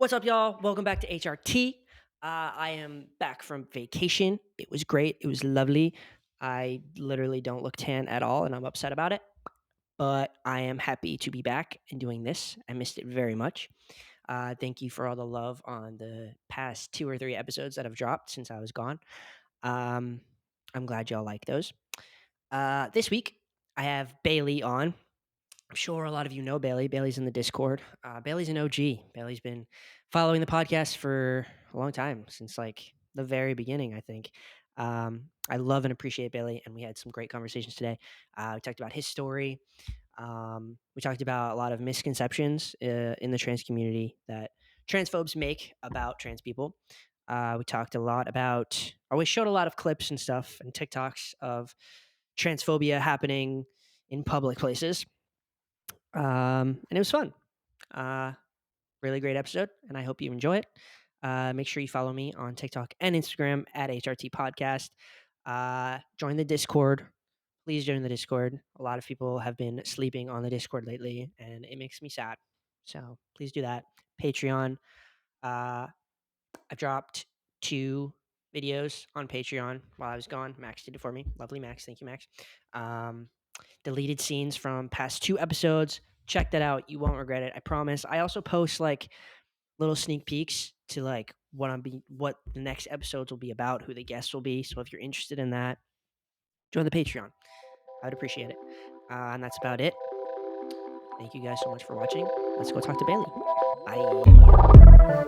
What's up, y'all? Welcome back to HRT. I am back from vacation. It was great. It was lovely. I literally don't look tan at all, and I'm upset about it. But I am happy to be back and doing this. I missed it very much. Thank you for all the love on the past 2 or 3 episodes that have dropped since I was gone. Um, I'm glad y'all like those. This week, I have Bailey on. I'm sure a lot of you know Bailey. Bailey's in the Discord. Bailey's an OG. Bailey's been following the podcast for a long time, since like the very beginning, I think. I love and appreciate Bailey, and we had some great conversations today. We talked about his story. We talked about a lot of misconceptions in the trans community that transphobes make about trans people. We talked a lot about, or we showed a lot of clips and stuff and TikToks of transphobia happening in public places, and it was fun. Uh, really great episode, and I hope you enjoy it. Make sure you follow me on TikTok and Instagram at HRT Podcast. Join the Discord. Please join the Discord. A lot of people have been sleeping on the Discord lately, and it makes me sad. So please do that. Patreon. Uh, I've dropped 2 videos on Patreon while I was gone. Max did it for me. Lovely Max. Thank you, Max. Um, Deleted scenes from past 2 episodes. Check that out. You won't regret it. I promise. I also post like little sneak peeks to like what the next episodes will be about, who the guests will be. So if you're interested in that, join the Patreon. I would appreciate it. And that's about it. Thank you guys so much for watching. Let's go talk to Bailey. Bye.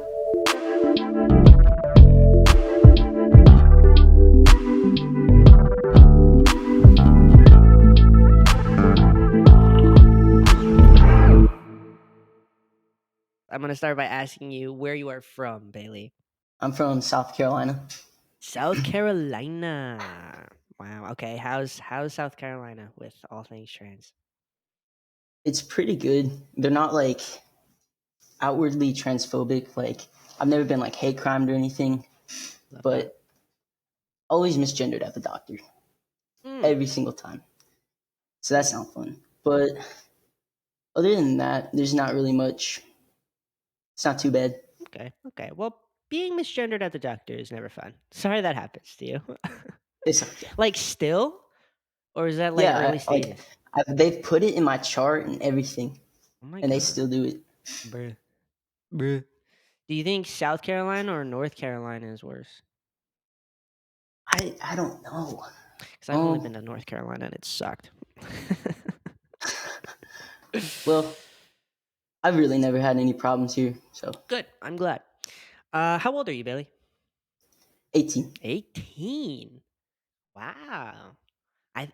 I'm going to start by asking you where you are from, Bailey. I'm from South Carolina. South Carolina. Wow. Okay. How's South Carolina with all things trans? It's pretty good. They're not like outwardly transphobic. Like I've never been like hate crimed or anything, Love that. but always misgendered at the doctor every single time. So that's not fun. But other than that, there's not really much. It's not too bad. Okay. Okay. Well, being misgendered at the doctor is never fun. Sorry that happens to you. It's okay. Like still, or is that like early stages? They've put it in my chart and everything, Oh my and they god, still do it. bruh, bruh. Do you think South Carolina or North Carolina is worse? I don't know. Because I've only been to North Carolina and it sucked. Well, I've really never had any problems here. So Good. I'm glad. How old are you, Bailey? 18. 18. Wow.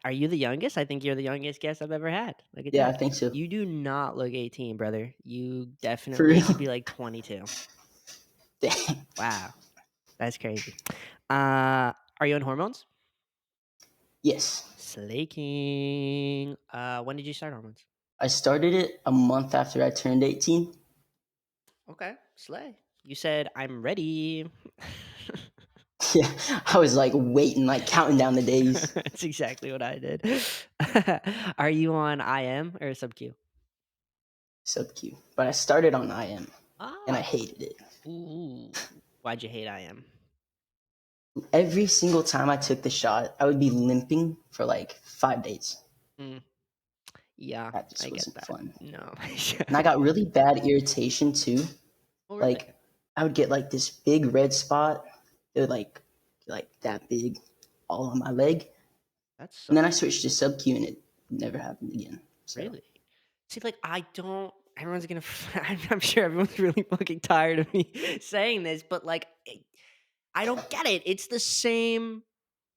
Are you the youngest? I think you're the youngest guest I've ever had. Look at Yeah, that. I think so. You do not look 18, brother. You For definitely real? should be like 22. Dang. Wow. That's crazy. Are you on hormones? Yes. Slaking. When did you start hormones? I started it a month after I turned 18. Okay. Slay. You said I'm ready. Yeah, I was like waiting, like counting down the days. That's exactly what I did. Are you on IM or sub Q? Sub Q. But I started on IM and I Oh. hated it. Ooh. Why'd you hate IM? Every single time I took the shot, I would be limping for like 5 days. Yeah, That just I get wasn't that. fun. No. And I got really bad irritation too. Oh, really? Like I would get like this big red spot. It would like that big all on my leg. That's And then I switched to sub Q and it never happened again. So. really. See, like I don't. Everyone's gonna. I'm sure everyone's really fucking tired of me saying this, but like, I don't get it. It's the same.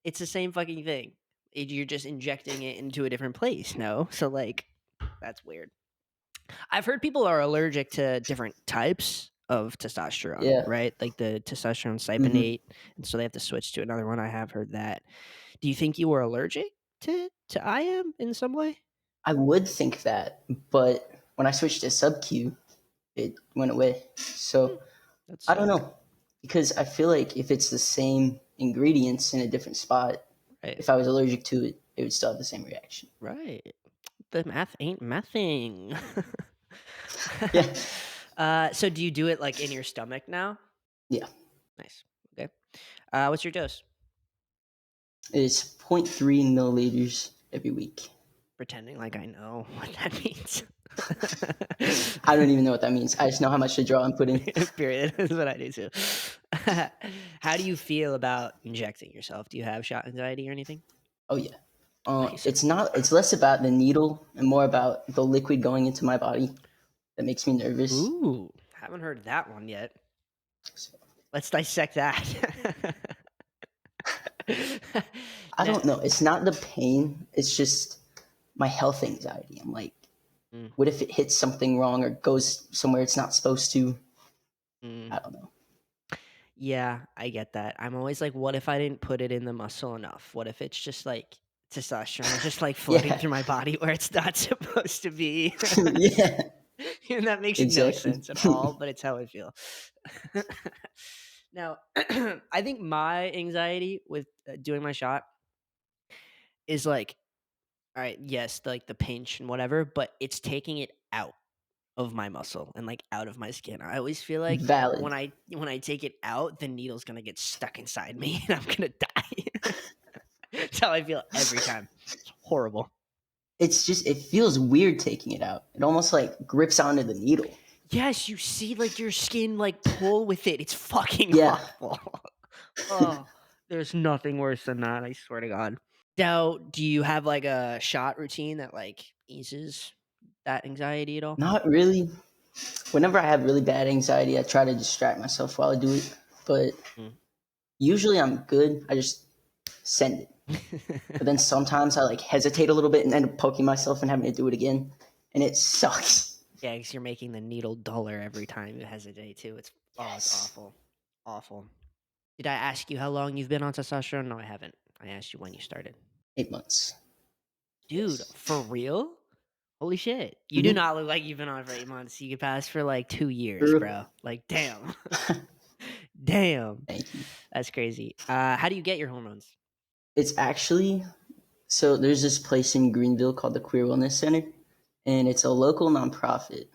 It's the same fucking thing. You're just injecting it into a different place. No, so like, that's weird. I've heard people are allergic to different types of testosterone, Yeah. right? Like the testosterone Mm-hmm. cypionate, and so they have to switch to another one. I have heard that. Do you think you were allergic to IM in some way? I would think that, but when I switched to sub Q, it went away. So That's I don't know, because I feel like if it's the same ingredients in a different spot, right. if I was allergic to it, it would still have the same reaction. Right. The math ain't mathing. Yeah. So do you do it like in your stomach now? Yeah, Nice. Okay. What's your dose? it's zero point 0.3 milliliters every week. Pretending like I know what that means. I don't even know what that means. I just know how much to draw and put in. Period. That's what I do too. How do you feel about injecting yourself? Do you have shot anxiety or anything? Oh yeah. Nice. It's not. It's less about the needle and more about the liquid going into my body that makes me nervous. Ooh, haven't heard that one yet. So, Let's dissect that. I Nah. don't know. It's not the pain. It's just my health anxiety. I'm like, Mm, what if it hits something wrong or goes somewhere it's not supposed to? mm. I don't know. Yeah, I get that. I'm always like, what if I didn't put it in the muscle enough? What if it's just like testosterone is just like floating Yeah. through my body where it's not supposed to be? Yeah. And that makes no Exactly. sense at all, but it's how I feel. Now, I think my anxiety with doing my shot is like, all right, yes, like the pinch and whatever, but it's taking it out of my muscle and like out of my skin. I always feel like Valid. when I take it out, the needle's gonna get stuck inside me and I'm gonna die. That's how I feel every time. It's horrible. It's just it feels weird taking it out. It almost like grips onto the needle. Yes, you see like your skin like pull with it. It's fucking Yeah. awful. Oh, there's nothing worse than that, I swear to God. Now, do you have like a shot routine that like eases that anxiety at all? Not really. Whenever I have really bad anxiety, I try to distract myself while I do it. But Mm. usually I'm good. I just send it. But then sometimes I like hesitate a little bit and end up poking myself and having to do it again. And it sucks. Yeah, because you're making the needle duller every time you hesitate too. It's Yes. awful. Awful. Did I ask you how long you've been on testosterone? No, I haven't. I asked you when you started. 8 months. Dude, Yes. for real? Holy shit. You do Mm-hmm. not look like you've been on it for 8 months. You could pass for like 2 years, True. bro. Like, damn. Damn. Thank you. That's crazy. How do you get your hormones? It's actually so there's this place in Greenville called the Queer Wellness Center, and it's a local nonprofit,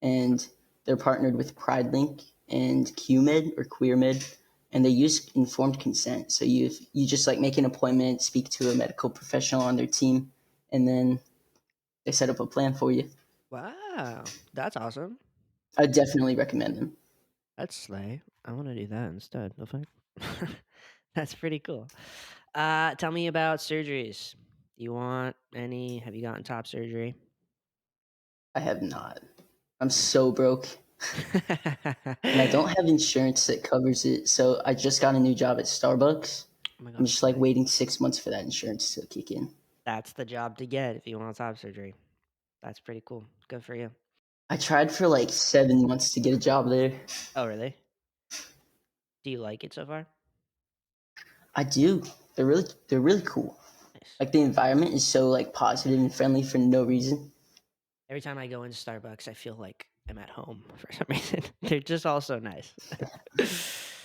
and they're partnered with Pride Link and QMed or QueerMed, and they use informed consent. So you just like make an appointment, speak to a medical professional on their team, and then they set up a plan for you. Wow. That's awesome. I definitely recommend them. That's slay. I want to do that instead. The fuck? That's pretty cool. Tell me about surgeries. Do you want any? Have you gotten top surgery? I have not. I'm so broke, and I Oh don't have insurance that covers it. So I just got a new job at Starbucks. my I'm god, just like slay. waiting 6 months for that insurance to kick in. That's the job to get if you want top surgery. That's pretty cool. Good for you. I tried for like 7 months to get a job there. Oh, really? Do you like it so far? I do. They're really cool. Nice. Like the environment is so like positive and friendly for no reason. Every time I go into Starbucks, I feel like I'm at home for some reason. They're just all so nice.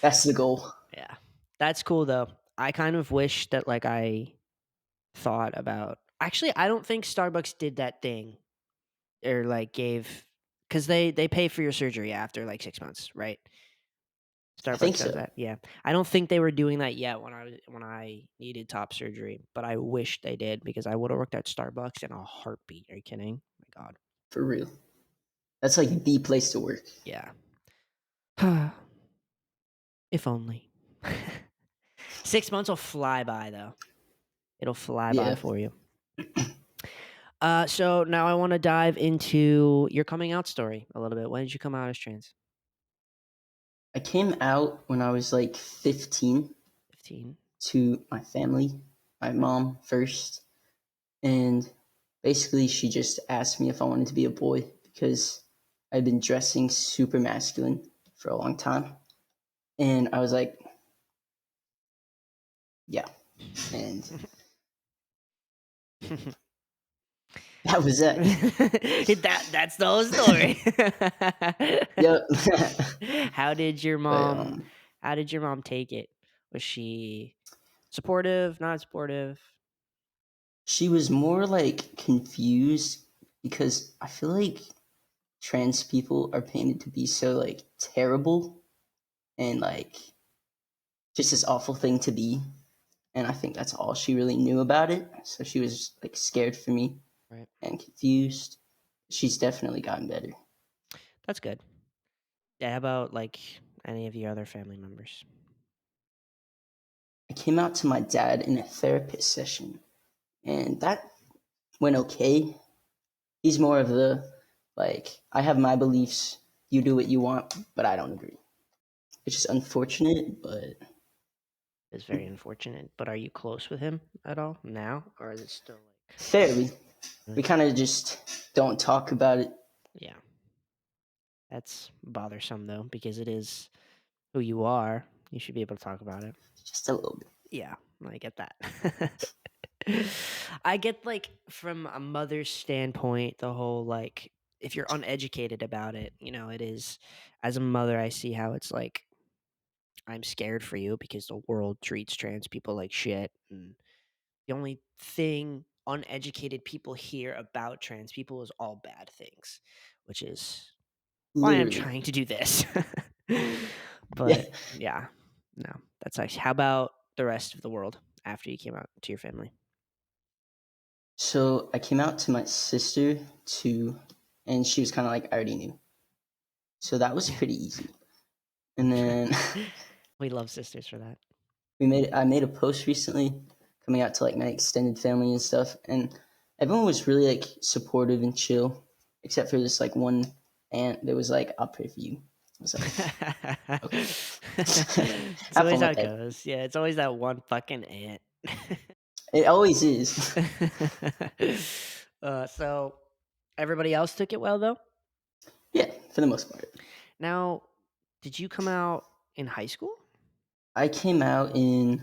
That's the goal. Yeah. That's cool though. I kind of wish that like I thought about actually I don't think Starbucks did that thing or like gave because they pay for your surgery after like 6 months, right? I think Starbucks does so. that. Yeah. I don't think they were doing that yet when I needed top surgery, but I wish they did because I would have worked at Starbucks in a heartbeat. Are you kidding? My God. For real. That's like the place to work. Yeah. If only. 6 months will fly by though. It'll fly by Yeah. for you. So now I want to dive into your coming out story a little bit. When did you come out as trans? I came out when I was like 15 15. to my family, my mom first, and basically she just asked me if I wanted to be a boy because I'd been dressing super masculine for a long time. And I was like, yeah. And that was it. That's the whole story. Yep. how did your but mom how did your mom take it? Was she supportive, not supportive? she was more like confused because I feel like trans people are painted to be so like terrible and like just this awful thing to be. And I think that's all she really knew about it. So she was like scared for me Right. and confused. She's definitely gotten better. That's good. Yeah, how about like any of your other family members? I came out to my dad in a therapist session, and that went okay. He's more of the like, I have my beliefs, you do what you want, but I don't agree. It's just unfortunate, but It's very unfortunate. But are you close with him at all now, or is it still like? fairly. We Really? kind of just don't talk about it Yeah, that's bothersome though, because it is who you are. You should be able to talk about it. just a little bit. Yeah, I get that. I get like from a mother's standpoint, the whole like if you're uneducated about it, it is as a mother, I see how it's like I'm scared for you because the world treats trans people like shit. And the only thing uneducated people hear about trans people is all bad things, which is why I'm Literally. trying to do this. Yeah. But yeah, no, that's actually. How about the rest of the world after you came out to your family? So I came out to my sister too, and she was kind of like, I already knew. So that was pretty easy. And then We love sisters for that. I made a post recently coming out to like my extended family and stuff, and everyone was really like supportive and chill, except for this like one aunt that was like, "I'll pray for you." I was like, "Okay, It's have always fun how with it that." goes. Yeah, it's always that one fucking ant. It always is. So everybody else took it well, though. Yeah, for the most part. Now, did you come out in high school? I came out in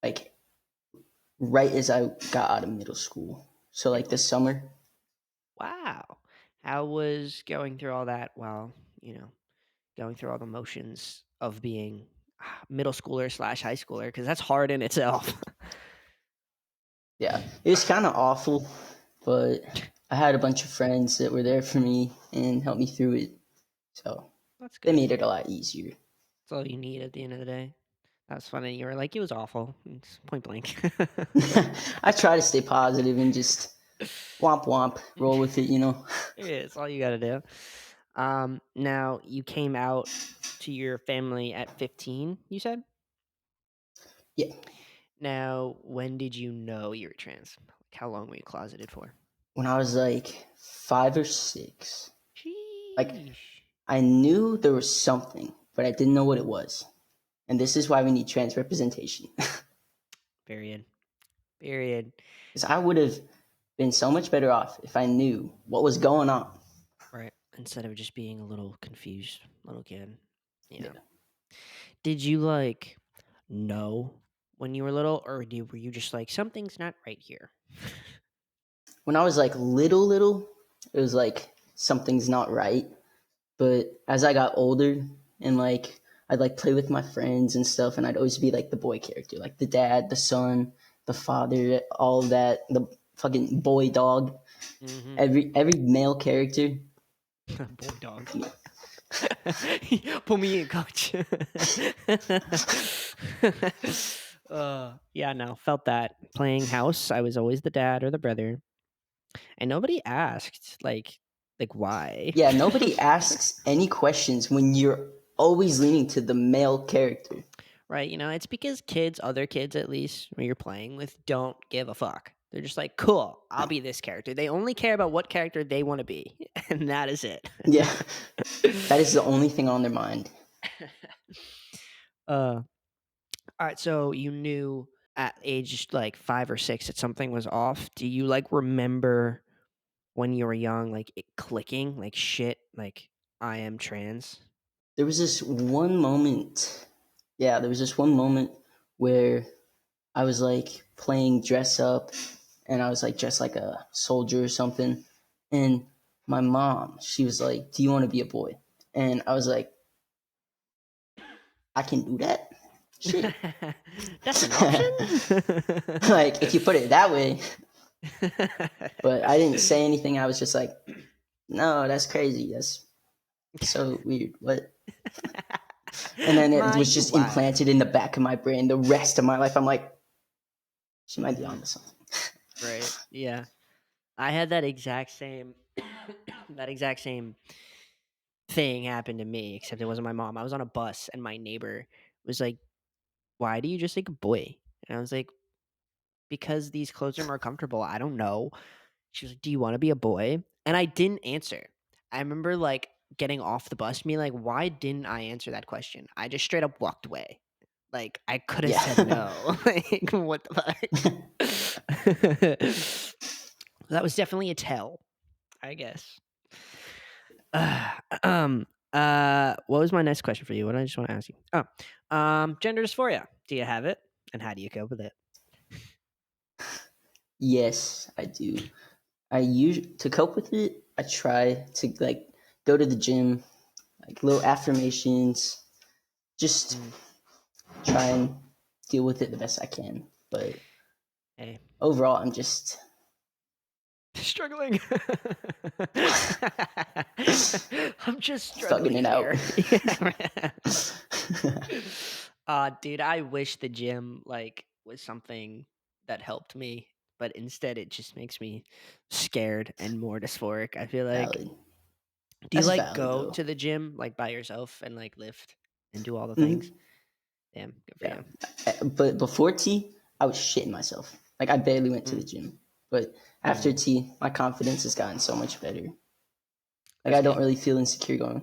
like right as I got out of middle school, so like Really? this summer. Wow. How was going through all that while, going through all the motions of being middle schooler slash high schooler? Because that's hard in itself. Yeah, it was kind of awful, but I had a bunch of friends that were there for me and helped me through it. So That's they good. made it a lot easier. That's all you need at the end of the day. That was funny. You were like, it was awful. It's point blank. I try to stay positive and just womp womp, roll with it. Yeah, it's all you got to do. Now you came out to your family at 15, you said? Yeah, Now, when did you know you were trans? Like, how long were you closeted for? when I was like 5 or 6, like Sheesh. I knew there was something, but I didn't know what it was. And this is why we need trans representation. Period. Period. Because I would have been so much better off if I knew what was going on. Right. Instead of just being a little confused little kid. Yeah. Yeah. Did you like know when you were little, or were you just like something's not right here? When I was like little, it was like something's not right. But as I got older and like I'd like play with my friends and stuff, and I'd always be like the boy character, like the dad, the son, the father, all of that, the fucking boy dog, Mm-hmm. every male character. Boy dog. Yeah. Put me in, coach. Yeah, no, felt that. Playing house, I was always the dad or the brother, and nobody asked, like why. Yeah, nobody asks any questions when you're always leaning to the male character. Right, it's because kids, other kids at least, who you're playing with, don't give a fuck. They're just like, cool, I'll No. be this character. They only care about what character they want to be, and that is it. Yeah, that is the only thing on their mind. All right, so you knew at age like 5 or 6 that something was off. Do you like remember when you were young, like it clicking, like shit, like I am trans? There was this one moment. Yeah, there was this one moment where I was like playing dress up and I was like dressed like a soldier or something. And my mom, she was like, "Do you want to be a boy?" And I was like, "I can do that." Shit. That's an option. Like, if you put it that way. But I didn't say anything. I was just like, No, that's crazy. That's so weird. What? And then it was My just wife. implanted in the back of my brain the rest of my life. I'm like, she might be Hmm. onto something. Right. Yeah. I had that exact same that exact same thing happen to me, except it wasn't my mom. I was on a bus and my neighbor was like, "Why do you just like a boy?" And I was like, "Because these clothes are more comfortable." I don't know. She was like, "Do you want to be a boy?" And I didn't answer. I remember like getting off the bus, and being like, "Why didn't I answer that question?" I just straight up walked away. Like I could have said Yeah. no. Like what the fuck? That was definitely a tell, I guess. Um. What was my next question for you? What did I just want to ask you? Oh, gender dysphoria. Do you have it, and how do you cope with it? Yes, I do. I use to cope with it. I try to like go to the gym, like little affirmations, just Mm, try and deal with it the best I can. But hey, overall, I'm just struggling. I'm just thugging struggling it out. here. Yeah. Dude, I wish the gym like was something that helped me, but instead it just makes me scared and more dysphoric. I feel like. Valid. Do you That's like valid go though. to the gym like by yourself and like lift and do all the things? Hmm. Damn, good for Yeah. you. But before tea, I was shitting myself. Like I barely went to the Mm, gym. But after mm, tea, my confidence has gotten so much better. Like that's I don't good. really feel insecure going.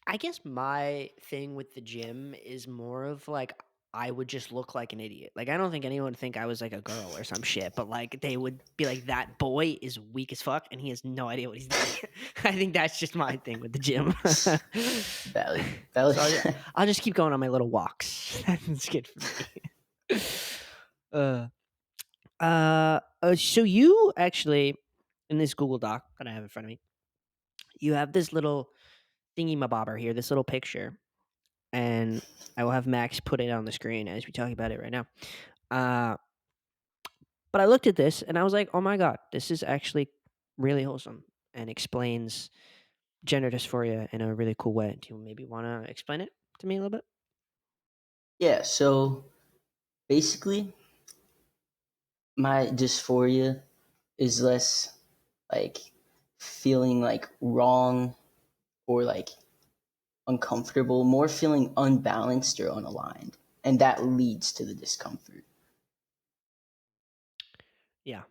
I guess my thing with the gym is more of like I would just look like an idiot. Like I don't think anyone would think I was like a girl or some shit, but like they would be like that boy is weak as fuck and he has no idea what he's doing. I think that's just my thing with the gym. Valid. Valid. So I'll just keep going on my little walks. That's good for me. Uh, so you actually in this Google Doc that I have in front of me, you have this little thingy mabobber here, this little picture, and I will have Max put it on the screen as we talk about it right now. Uh, but I looked at this and I was like, oh my god, this is actually really wholesome and explains gender dysphoria in a really cool way. Do you maybe want to explain it to me a little bit? Yeah, so basically my dysphoria is less like feeling like wrong or like uncomfortable, more feeling unbalanced or unaligned. And that leads to the discomfort. Yeah,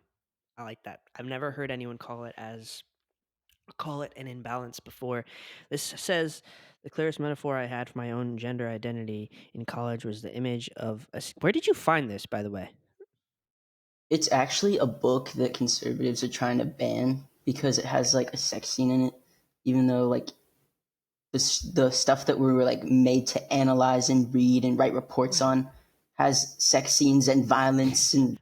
I like that. I've never heard anyone call it an imbalance before. This says the clearest metaphor I had for my own gender identity in college was the image of a. Where did you find this, by the way? It's actually a book that conservatives are trying to ban because it has like a sex scene in it, even though like the stuff that we were like made to analyze and read and write reports Right. on has sex scenes and violence and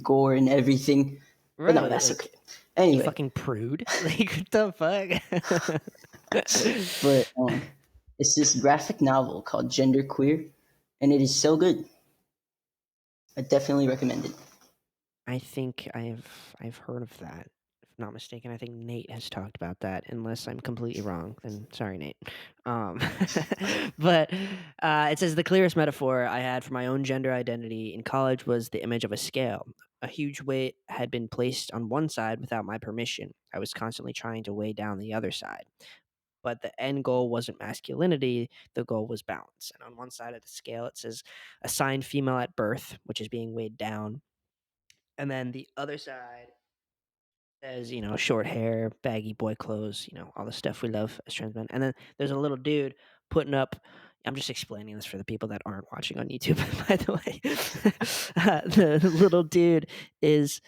gore and everything. But no, Right. that's okay. Like, you Anyway, fucking prude. Like, what the fuck? but it's this graphic novel called Gender Queer, and it is so good. I definitely recommend it. I think I've heard of that. If not mistaken, I think Nate has talked about that. Unless I'm completely wrong, then sorry, Nate. Um, but it says the clearest metaphor I had for my own gender identity in college was the image of a scale. A huge weight had been placed on one side without my permission. I was constantly trying to weigh down the other side. But the end goal wasn't masculinity, the goal was balance. And on one side of the scale, it says assigned female at birth, which is being weighed down, and then the other side says, short hair, baggy boy clothes, all the stuff we love as trans men. And then there's a little dude putting up. I'm just explaining this for the people that aren't watching on YouTube, by the way. The little dude is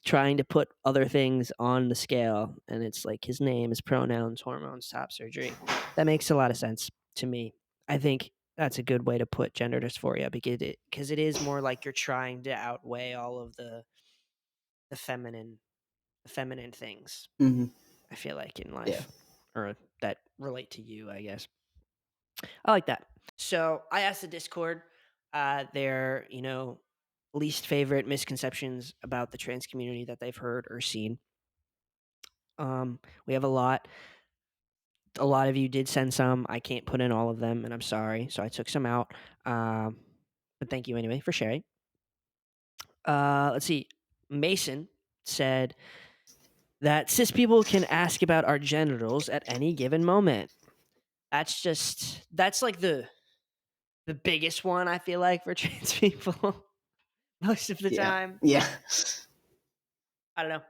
trying to put other things on the scale, and it's like his name, his pronouns, hormones, top surgery. That makes a lot of sense to me. I think that's a good way to put gender dysphoria because it is more like you're trying to outweigh all of the feminine the feminine things. Hmm. I feel like in Yeah. life or that relate to you, I guess. I like that. So I asked the Discord their least favorite misconceptions about the trans community that they've heard or seen. We have a lot. A lot of you did send some. I can't put in all of them, and I'm sorry. So I took some out. Um, but thank you anyway for sharing. Let's see. Mason said that cis people can ask about our genitals at any given moment. That's like the biggest one I feel like for trans people most of the Yeah. time. Yeah. I don't know.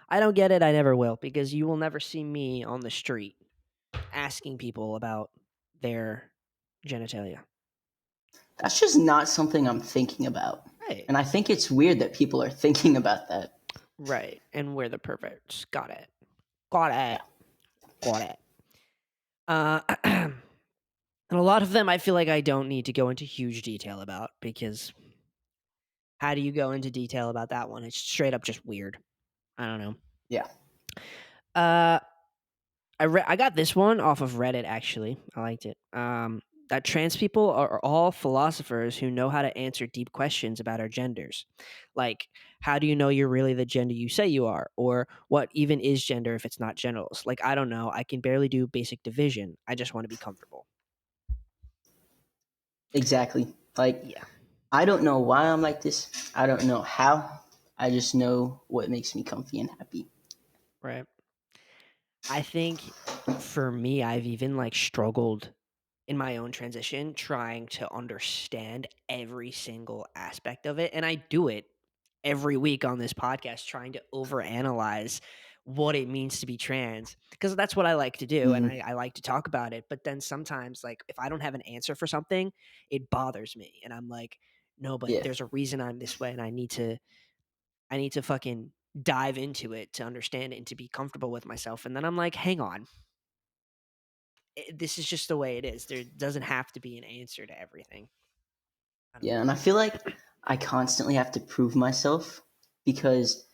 I don't get it. I never will because you will never see me on the street asking people about their genitalia. That's just not something I'm thinking about. Right. And I think it's weird that people are thinking about that. Right. And we're the perverts. Got it. Got Yeah. it. Got it. And a lot of them I feel like I don't need to go into huge detail about because how do you go into detail about that one? It's straight up just weird. I don't know. Yeah. Uh I got this one off of Reddit actually. I liked it. That trans people are all philosophers who know how to answer deep questions about our genders. Like, how do you know you're really the gender you say you are? Or what even is gender if it's not genitals? Like, I don't know. I can barely do basic division. I just want to be comfortable. Exactly. Like, Yeah. I don't know why I'm like this. I don't know how. I just know what makes me comfy and happy. Right. I think for me, I've even like struggled in my own transition trying to understand every single aspect of it. And I do it every week on this podcast, trying to overanalyze what it means to be trans because that's what I like to do. And Hmm. I like to talk about it. But then sometimes, like, if I don't have an answer for something, it bothers me. And I'm like, no, but Yeah. there's a reason I'm this way. And I need to fucking dive into it to understand it and to be comfortable with myself. And then I'm like, hang on, this is just the way it is. There doesn't have to be an answer to everything. I don't Yeah. And I feel like I constantly have to prove myself because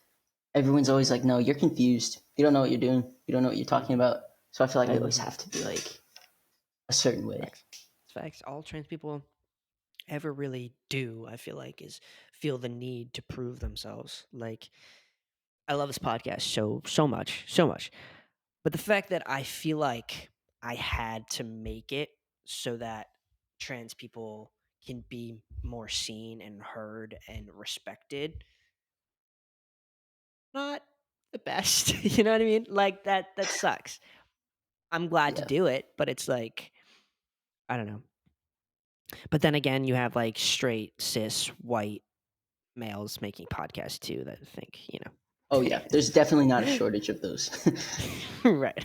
everyone's always like, no, you're confused. You don't know what you're doing. You don't know what you're know. talking about. So I feel like I always Hmm. have to be like a certain way. Facts. It's facts. All trans people ever really do, I feel like, is feel the need to prove themselves. Like, I love this podcast so much, so much. But the fact that I feel like I had to make it so that trans people can be more seen and heard and respected, not the best. You know what I mean? Like that sucks. I'm glad to Yeah. do it, but it's like I don't know. But then again, you have like straight cis white males making podcasts too that think, Oh, yeah. There's definitely not a shortage of those. right.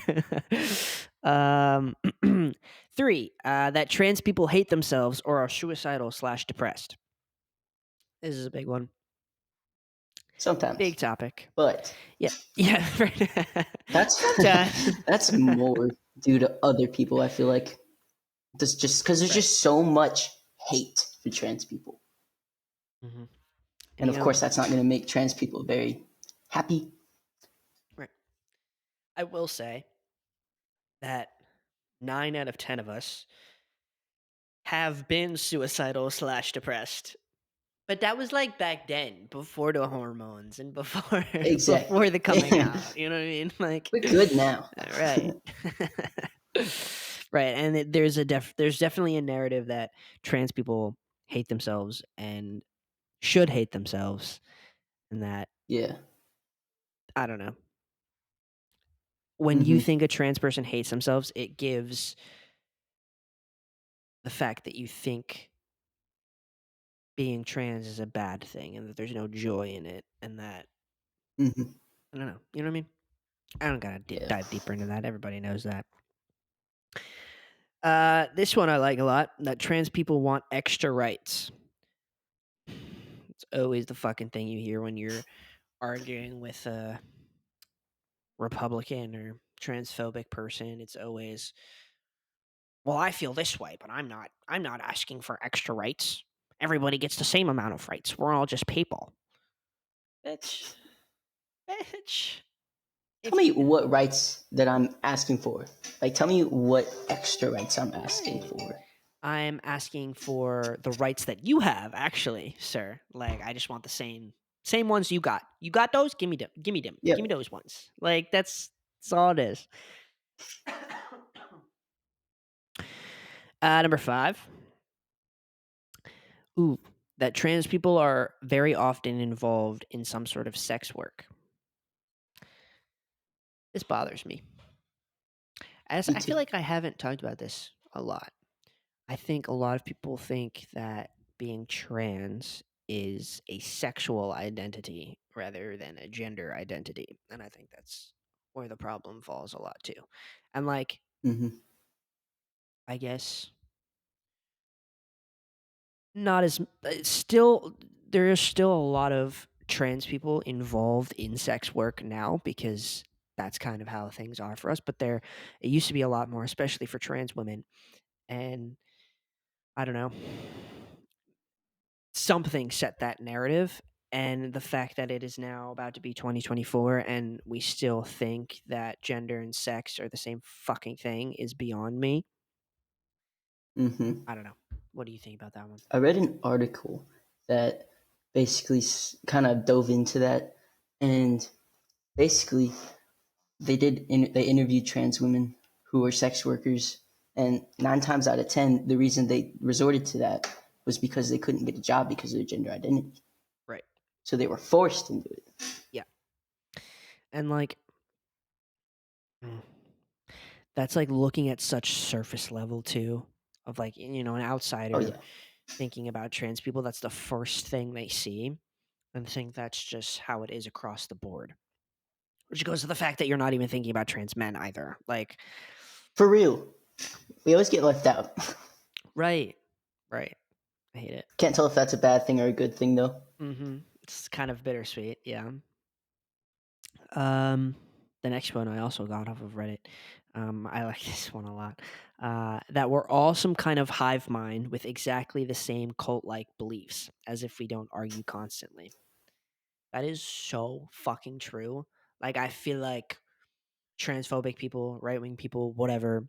um, 3, that trans people hate themselves or are suicidal slash depressed. This is a big one. Sometimes. Big topic. But Yeah. Yeah. Right. that's Sometimes. that's more due to other people, I feel like. That's just because there's Right. just so much hate for trans people. Hmm. And And of course, that's not going to make trans people very happy. right. I will say that 9 out of 10 of us have been suicidal slash depressed. But that was like back then, before the hormones and before Exactly. before the coming out. You know what I mean? Like, We're good now. right, right. And there's definitely a narrative that trans people hate themselves and should hate themselves, and that Yeah. I don't know. When you Hmm. think a trans person hates themselves, it gives the fact that you think being trans is a bad thing and that there's no joy in it, and that Hmm. I don't know. You know what I mean? I don't gotta Yeah. dive deeper into that. Everybody knows that. This one I like a lot. That trans people want extra rights. It's always the fucking thing you hear when you're arguing with a Republican or transphobic person. It's always, well, I feel this way, but I'm not. I'm not asking for extra rights. Everybody gets the same amount of rights. We're all just people. Bitch, bitch. Tell If me you, what rights that I'm asking for. Like, tell me what extra rights I'm asking right. for. I'm asking for the rights that you have, actually, sir. Like, I just want the same. Same ones you got. You got those? Give me them. Give me them. Give me Yep. those ones. Like that's all it is. Number 5. Ooh, that trans people are very often involved in some sort of sex work. This bothers me. As Me I feel too. like I haven't talked about this a lot. I think a lot of people think that being trans is a sexual identity rather than a gender identity. And I think that's where the problem falls a lot too. And like, Hmm. I guess not as still there is still a lot of trans people involved in sex work now because that's kind of how things are for us, but there it used to be a lot more, especially for trans women. And I don't know, something set that narrative, and the fact that it is now about to be 2024 and we still think that gender and sex are the same fucking thing is beyond me. Hmm. I don't know. What do you think about that one? I read an article that basically kind of dove into that, and basically they interviewed trans women who were sex workers, and 9 times out of 10, the reason they resorted to that was because they couldn't get a job because of their gender identity. Right. So they were forced into it. Yeah. And like, mm, that's like looking at such surface level too, of like, an Oh outsider yeah, thinking about trans people. That's the first thing they see and think that's just how it is across the board. Which goes to the fact that you're not even thinking about trans men either. Like, for real. We always get left out. right, right. I hate it. Can't tell if that's a bad thing or a good thing though. It's kind of bittersweet. Yeah. Um, the next one I also got off of Reddit. I like this one a lot. That we're all some kind of hive mind with exactly the same cult-like beliefs, as if we don't argue constantly. That is so fucking true. Like, I feel like transphobic people, right-wing people, whatever,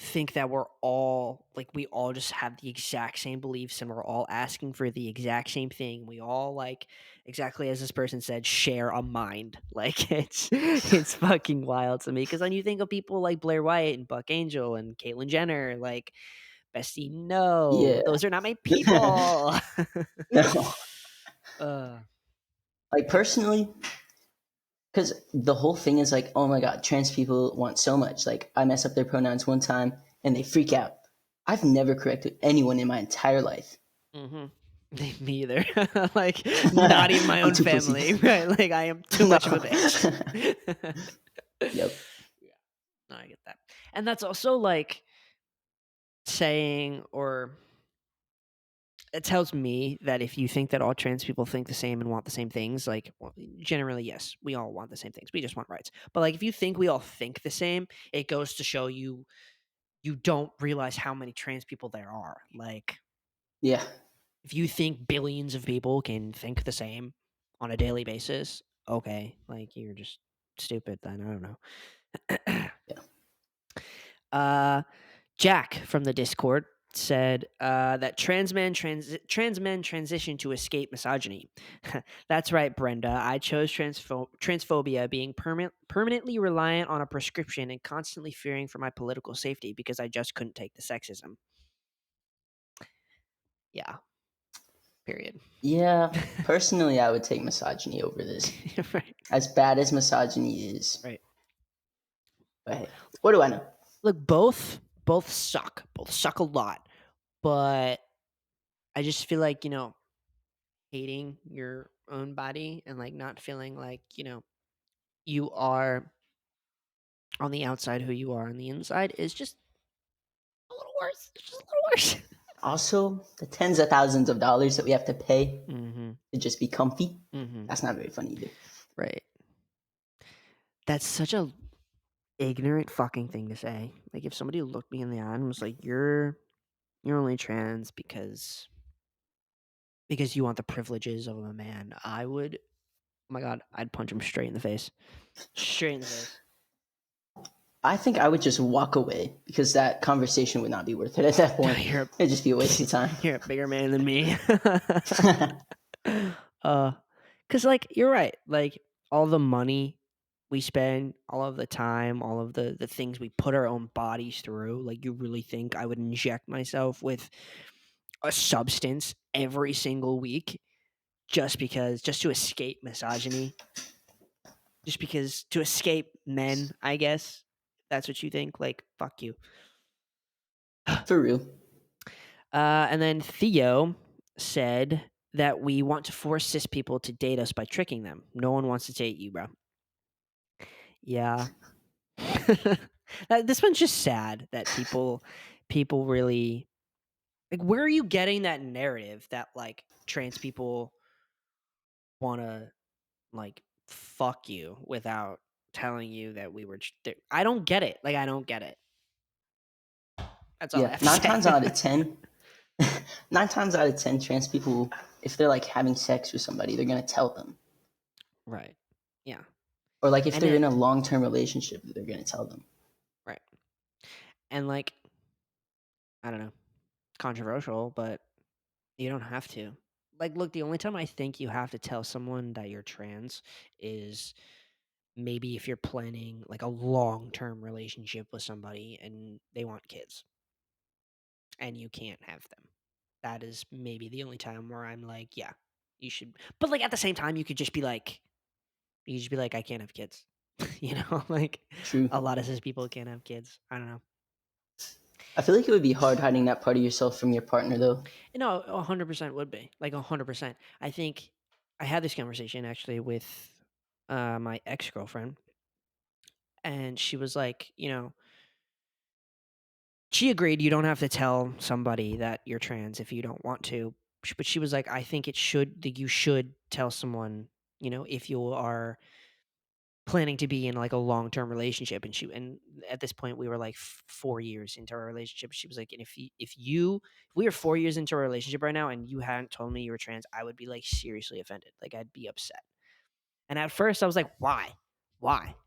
think that we're all like we all just have the exact same beliefs and we're all asking for the exact same thing. We all, like, exactly as this person said, share a mind. Like, it's fucking wild to me because then you think of people like Blair White and Buck Angel and Caitlyn Jenner, like, bestie, no, Yeah. those are not my people. No. uh, Like personally, because the whole thing is like, oh my god, trans people want so much. Like I mess up their pronouns one time and they freak out. I've never corrected anyone in my entire life. mm-hmm. Me either. Like, not even my I'm own too pussy. family, right? Like, I am too No. much of a bitch. Yep. Yeah, no, I get that. And that's also like saying, or it tells me that if you think that all trans people think the same and want the same things, like, well, generally, yes, we all want the same things. We just want rights. But like, if you think we all think the same, it goes to show you don't realize how many trans people there are. Like, Yeah. if you think billions of people can think the same on a daily basis, okay, like, you're just stupid then. I don't know. Yeah. uh Jack from the Discord said that trans men transition to escape misogyny. That's right, Brenda. I chose transphobia, being permanently reliant on a prescription and constantly fearing for my political safety because I just couldn't take the sexism. Yeah. Period. Yeah. Personally, I would take misogyny over this. Right. As bad as misogyny is. Right. But hey, what do I know? Look, both suck. Both suck a lot. But I just feel like, hating your own body and like not feeling like, you are on the outside who you are on the inside is just a little worse. It's just a little worse. Also, the tens of thousands of dollars that we have to pay Mm-hmm. to just be comfy, Mm-hmm. that's not very fun either. Right. That's such a ignorant fucking thing to say. Like, if somebody looked me in the eye and was like, you're only trans because you want the privileges of a man, I would, oh my god, I'd punch him straight in the face. Straight in the face. I think I would just walk away because that conversation would not be worth it at that point. You're It'd just be a waste of time. you're a bigger man than me. Uh, cause like you're right. Like all the money we spend, all of the time, all of the things we put our own bodies through. Like you really think I would inject myself with a substance every single week just to escape misogyny, just because to escape men, I guess. That's what you think. Like fuck you. For real. And then Theo said that we want to force cis people to date us by tricking them. No one wants to date you, bro. Yeah. This one's just sad that people really like where are you getting that narrative that like trans people want to like fuck you without telling you that we were I don't get it. Like I don't get it. That's all I Yeah, have to say. 9 times out of 10, trans people, if they're like having sex with somebody, they're gonna tell them. Right. Yeah. Or like if And they're in a it long-term relationship, they're gonna tell them. right. And like I don't know. Controversial, but you don't have to. Like, look, the only time I think you have to tell someone that you're trans is maybe if you're planning like a long term relationship with somebody and they want kids and you can't have them. That is maybe the only time where I'm like, yeah, you should. But like at the same time, you could just be like, I can't have kids. You know, like True. a lot of cis people can't have kids. I don't know. I feel like it would be hard hiding that part of yourself from your partner, though. No, 100% would be like 100%. I think I had this conversation actually with my ex girlfriend, and she was like, you know, she agreed you don't have to tell somebody that you're trans if you don't want to, but she was like, I think it should that you should tell someone, you know, if you are planning to be in like a long term relationship. And at this point we were like 4 years into our relationship. She was like, and if we were 4 years into a relationship right now and you hadn't told me you were trans, I would be like seriously offended. Like I'd be upset. And at first I was like, why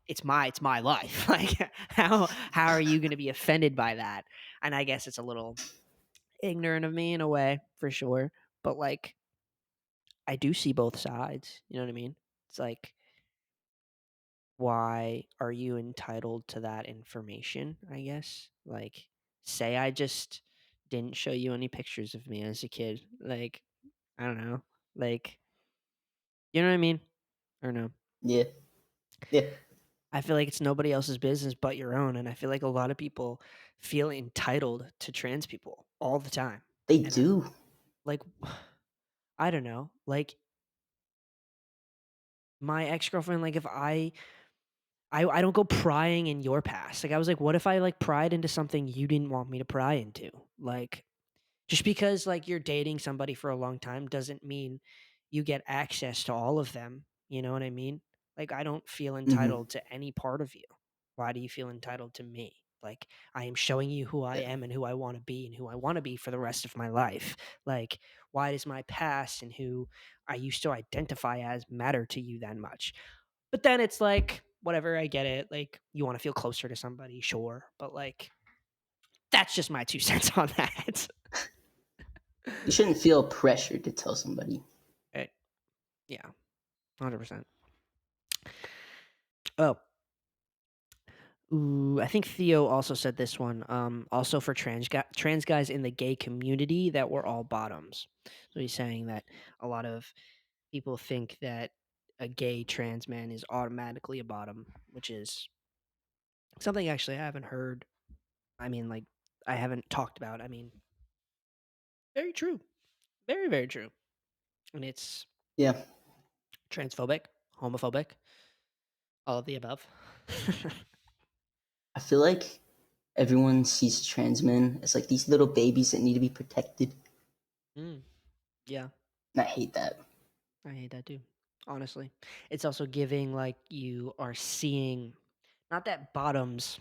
it's my life. Like how are you going to be offended by that? And I guess it's a little ignorant of me in a way for sure, but like I do see both sides, you know what I mean? It's like why are you entitled to that information, I guess? Like, say I just didn't show you any pictures of me as a kid. Like, I don't know. Like, you know what I mean? Or no? Yeah. Yeah. I feel like it's nobody else's business but your own. And I feel like a lot of people feel entitled to trans people all the time. They And do. like, I don't know. Like, my ex girlfriend, like, if I don't go prying in your past. Like I was like, what if I like pried into something you didn't want me to pry into? Like just because like you're dating somebody for a long time doesn't mean you get access to all of them. You know what I mean? Like I don't feel Hmm. entitled to any part of you. Why do you feel entitled to me? Like I am showing you who I Yeah. am and who I want to be and who I want to be for the rest of my life. Like why does my past and who I used to identify as matter to you that much? But then it's like, whatever, I get it. Like, you want to feel closer to somebody, sure. But like, that's just my 2 cents on that. You shouldn't feel pressured to tell somebody. Right. Yeah, 100%. Oh, ooh, I think Theo also said this one. Also for trans guys in the gay community that we're all bottoms. So he's saying that a lot of people think that a gay trans man is automatically a bottom, which is something actually I haven't heard. I mean, like, I haven't talked about. I mean, very true. Very, very true. And it's Yeah. transphobic, homophobic, all of the above. I feel like everyone sees trans men as like these little babies that need to be protected. Mm, yeah, And I hate that. I hate that too. Honestly, it's also giving like you are seeing not that bottoms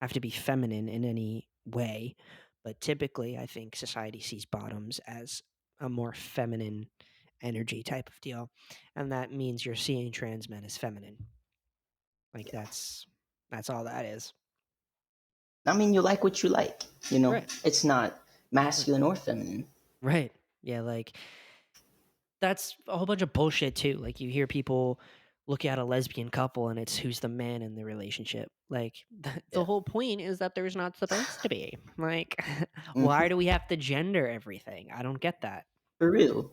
have to be feminine in any way, but typically I think society sees bottoms as a more feminine energy type of deal, and that means you're seeing trans men as feminine. Like that's all that is. I mean, you like what you like. You know, Right. it's not Right. masculine or feminine. Right. Yeah. Like That's a whole bunch of bullshit too. Like you hear people look at a lesbian couple and it's who's the man in the relationship. Like the Yeah. whole point is that there's not supposed to be. Like why Hmm. do we have to gender everything? I don't get that. For real.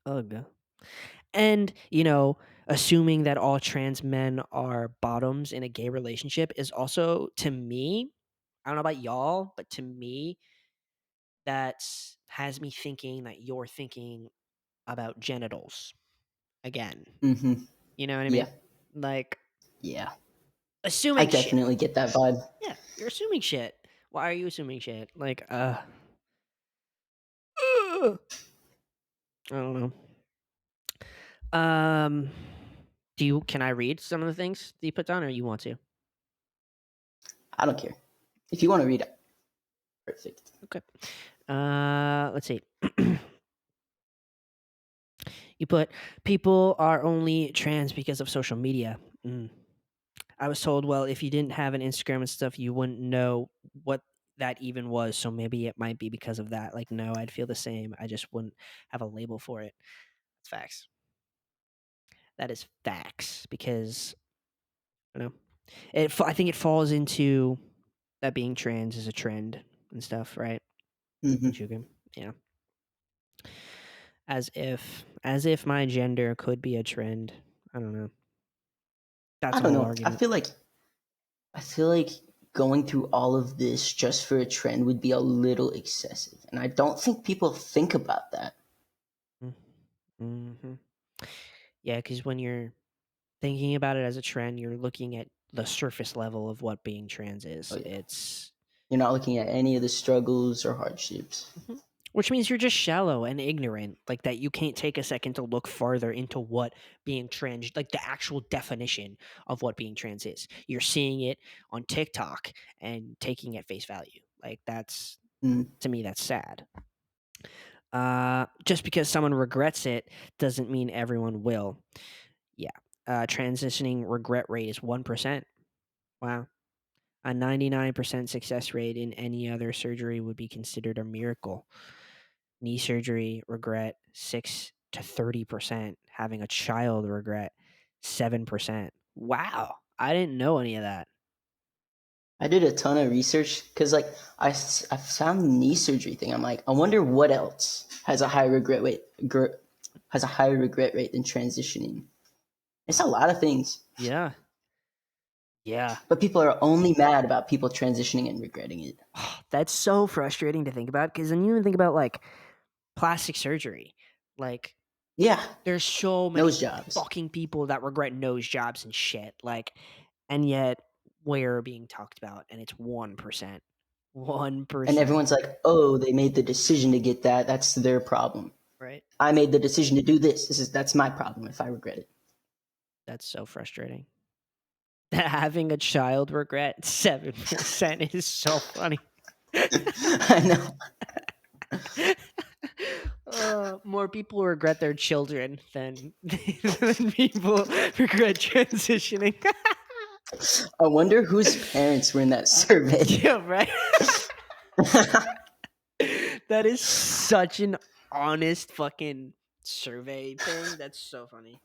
Ugh. And, assuming that all trans men are bottoms in a gay relationship is also to me, I don't know about y'all, but to me that has me thinking that you're thinking about genitals again. Hmm. You know what I Yeah. mean? Like, Yeah. I assuming shit. definitely get that vibe. Yeah, you're assuming shit. Why are you assuming shit? Like, I don't know. Um, can I read some of the things that you put down, or you want to? I don't care. If you want to read it, perfect. Okay. Let's see. You put people are only trans because of social media. Mm. I was told, well, if you didn't have an Instagram and stuff, you wouldn't know what that even was. So maybe it might be because of that. Like, no, I'd feel the same. I just wouldn't have a label for it. That's facts. That is facts because you know I think it falls into that being trans is a trend and stuff, right? Would Hmm. you agree? Yeah. As if my gender could be a trend. I don't know. That's I a don't whole know. argument. I feel like going through all of this just for a trend would be a little excessive, and I don't think people think about that. Mm-hmm. Yeah, because when you're thinking about it as a trend, you're looking at the surface level of what being trans Oh is. yeah. It's You're not looking at any of the struggles or hardships. Mhm. Which means you're just shallow and ignorant, like that you can't take a second to look farther into what being trans, like the actual definition of what being trans is. You're seeing it on TikTok and taking it face value. Like that's Mm. to me, that's sad. Just because someone regrets it doesn't mean everyone will. Yeah. Transitioning regret rate is 1%. Wow. A 99% success rate in any other surgery would be considered a miracle. Knee surgery regret 6 to 30%. Having a child regret 7%. Wow. I didn't know any of that. I did a ton of research because, like, I found the knee surgery thing. I'm like, I wonder what else has a high regret rate. Has a higher regret rate than transitioning. It's a lot of things, Yeah. Yeah. but people are only mad about people transitioning and regretting it. That's so frustrating to think about because then you even think about like plastic surgery. Like Yeah, there's so many nose jobs, fucking people that regret nose jobs and shit. Like, and yet we're being talked about, and it's 1%. and 1%. everyone's like, "Oh, they made the decision to get that. That's their problem. Right? I made the decision to do this. That's my problem if I regret it." That's so frustrating. Having a child regret 7% is so funny. I know. More people regret their children than, than people regret transitioning. I wonder whose parents were in that survey. Yeah, right. That is such an honest fucking survey thing. That's so funny.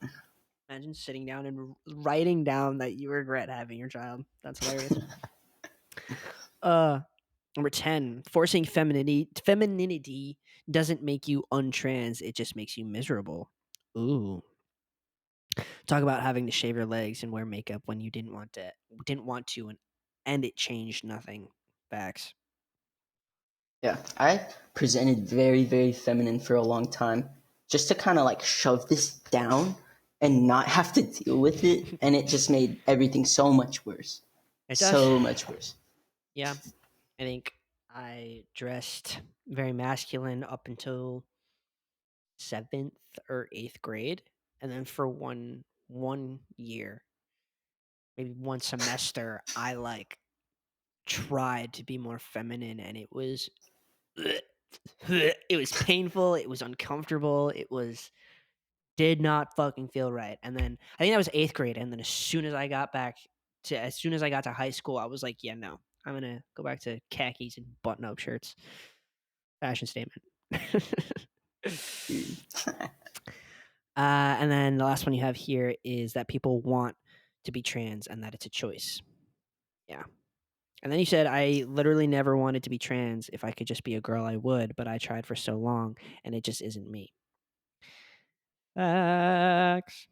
Imagine sitting down and writing down that you regret having your child. That's hilarious. Uh, Number 10, forcing femininity doesn't make you untrans, it just makes you miserable. Ooh. Talk about having to shave your legs and wear makeup when you didn't want to and it changed nothing. Facts. Yeah, I presented very, very feminine for a long time just to kind of like shove this down and not have to deal with it. And it just made everything so much worse. It does. So much worse. Yeah. I think I dressed very masculine up until 7th or 8th grade and then for one year, maybe one semester, I like tried to be more feminine and it was it was painful, it was uncomfortable, it was did not fucking feel right. And then I think that was 8th grade and then as soon as I got to high school, I was like, yeah, no. I'm going to go back to khakis and button-up shirts. Fashion statement. Dude. And then the last one you have here is that people want to be trans and that it's a choice. Yeah. And then you said, I literally never wanted to be trans. If I could just be a girl, I would, but I tried for so long and it just isn't me. Facts.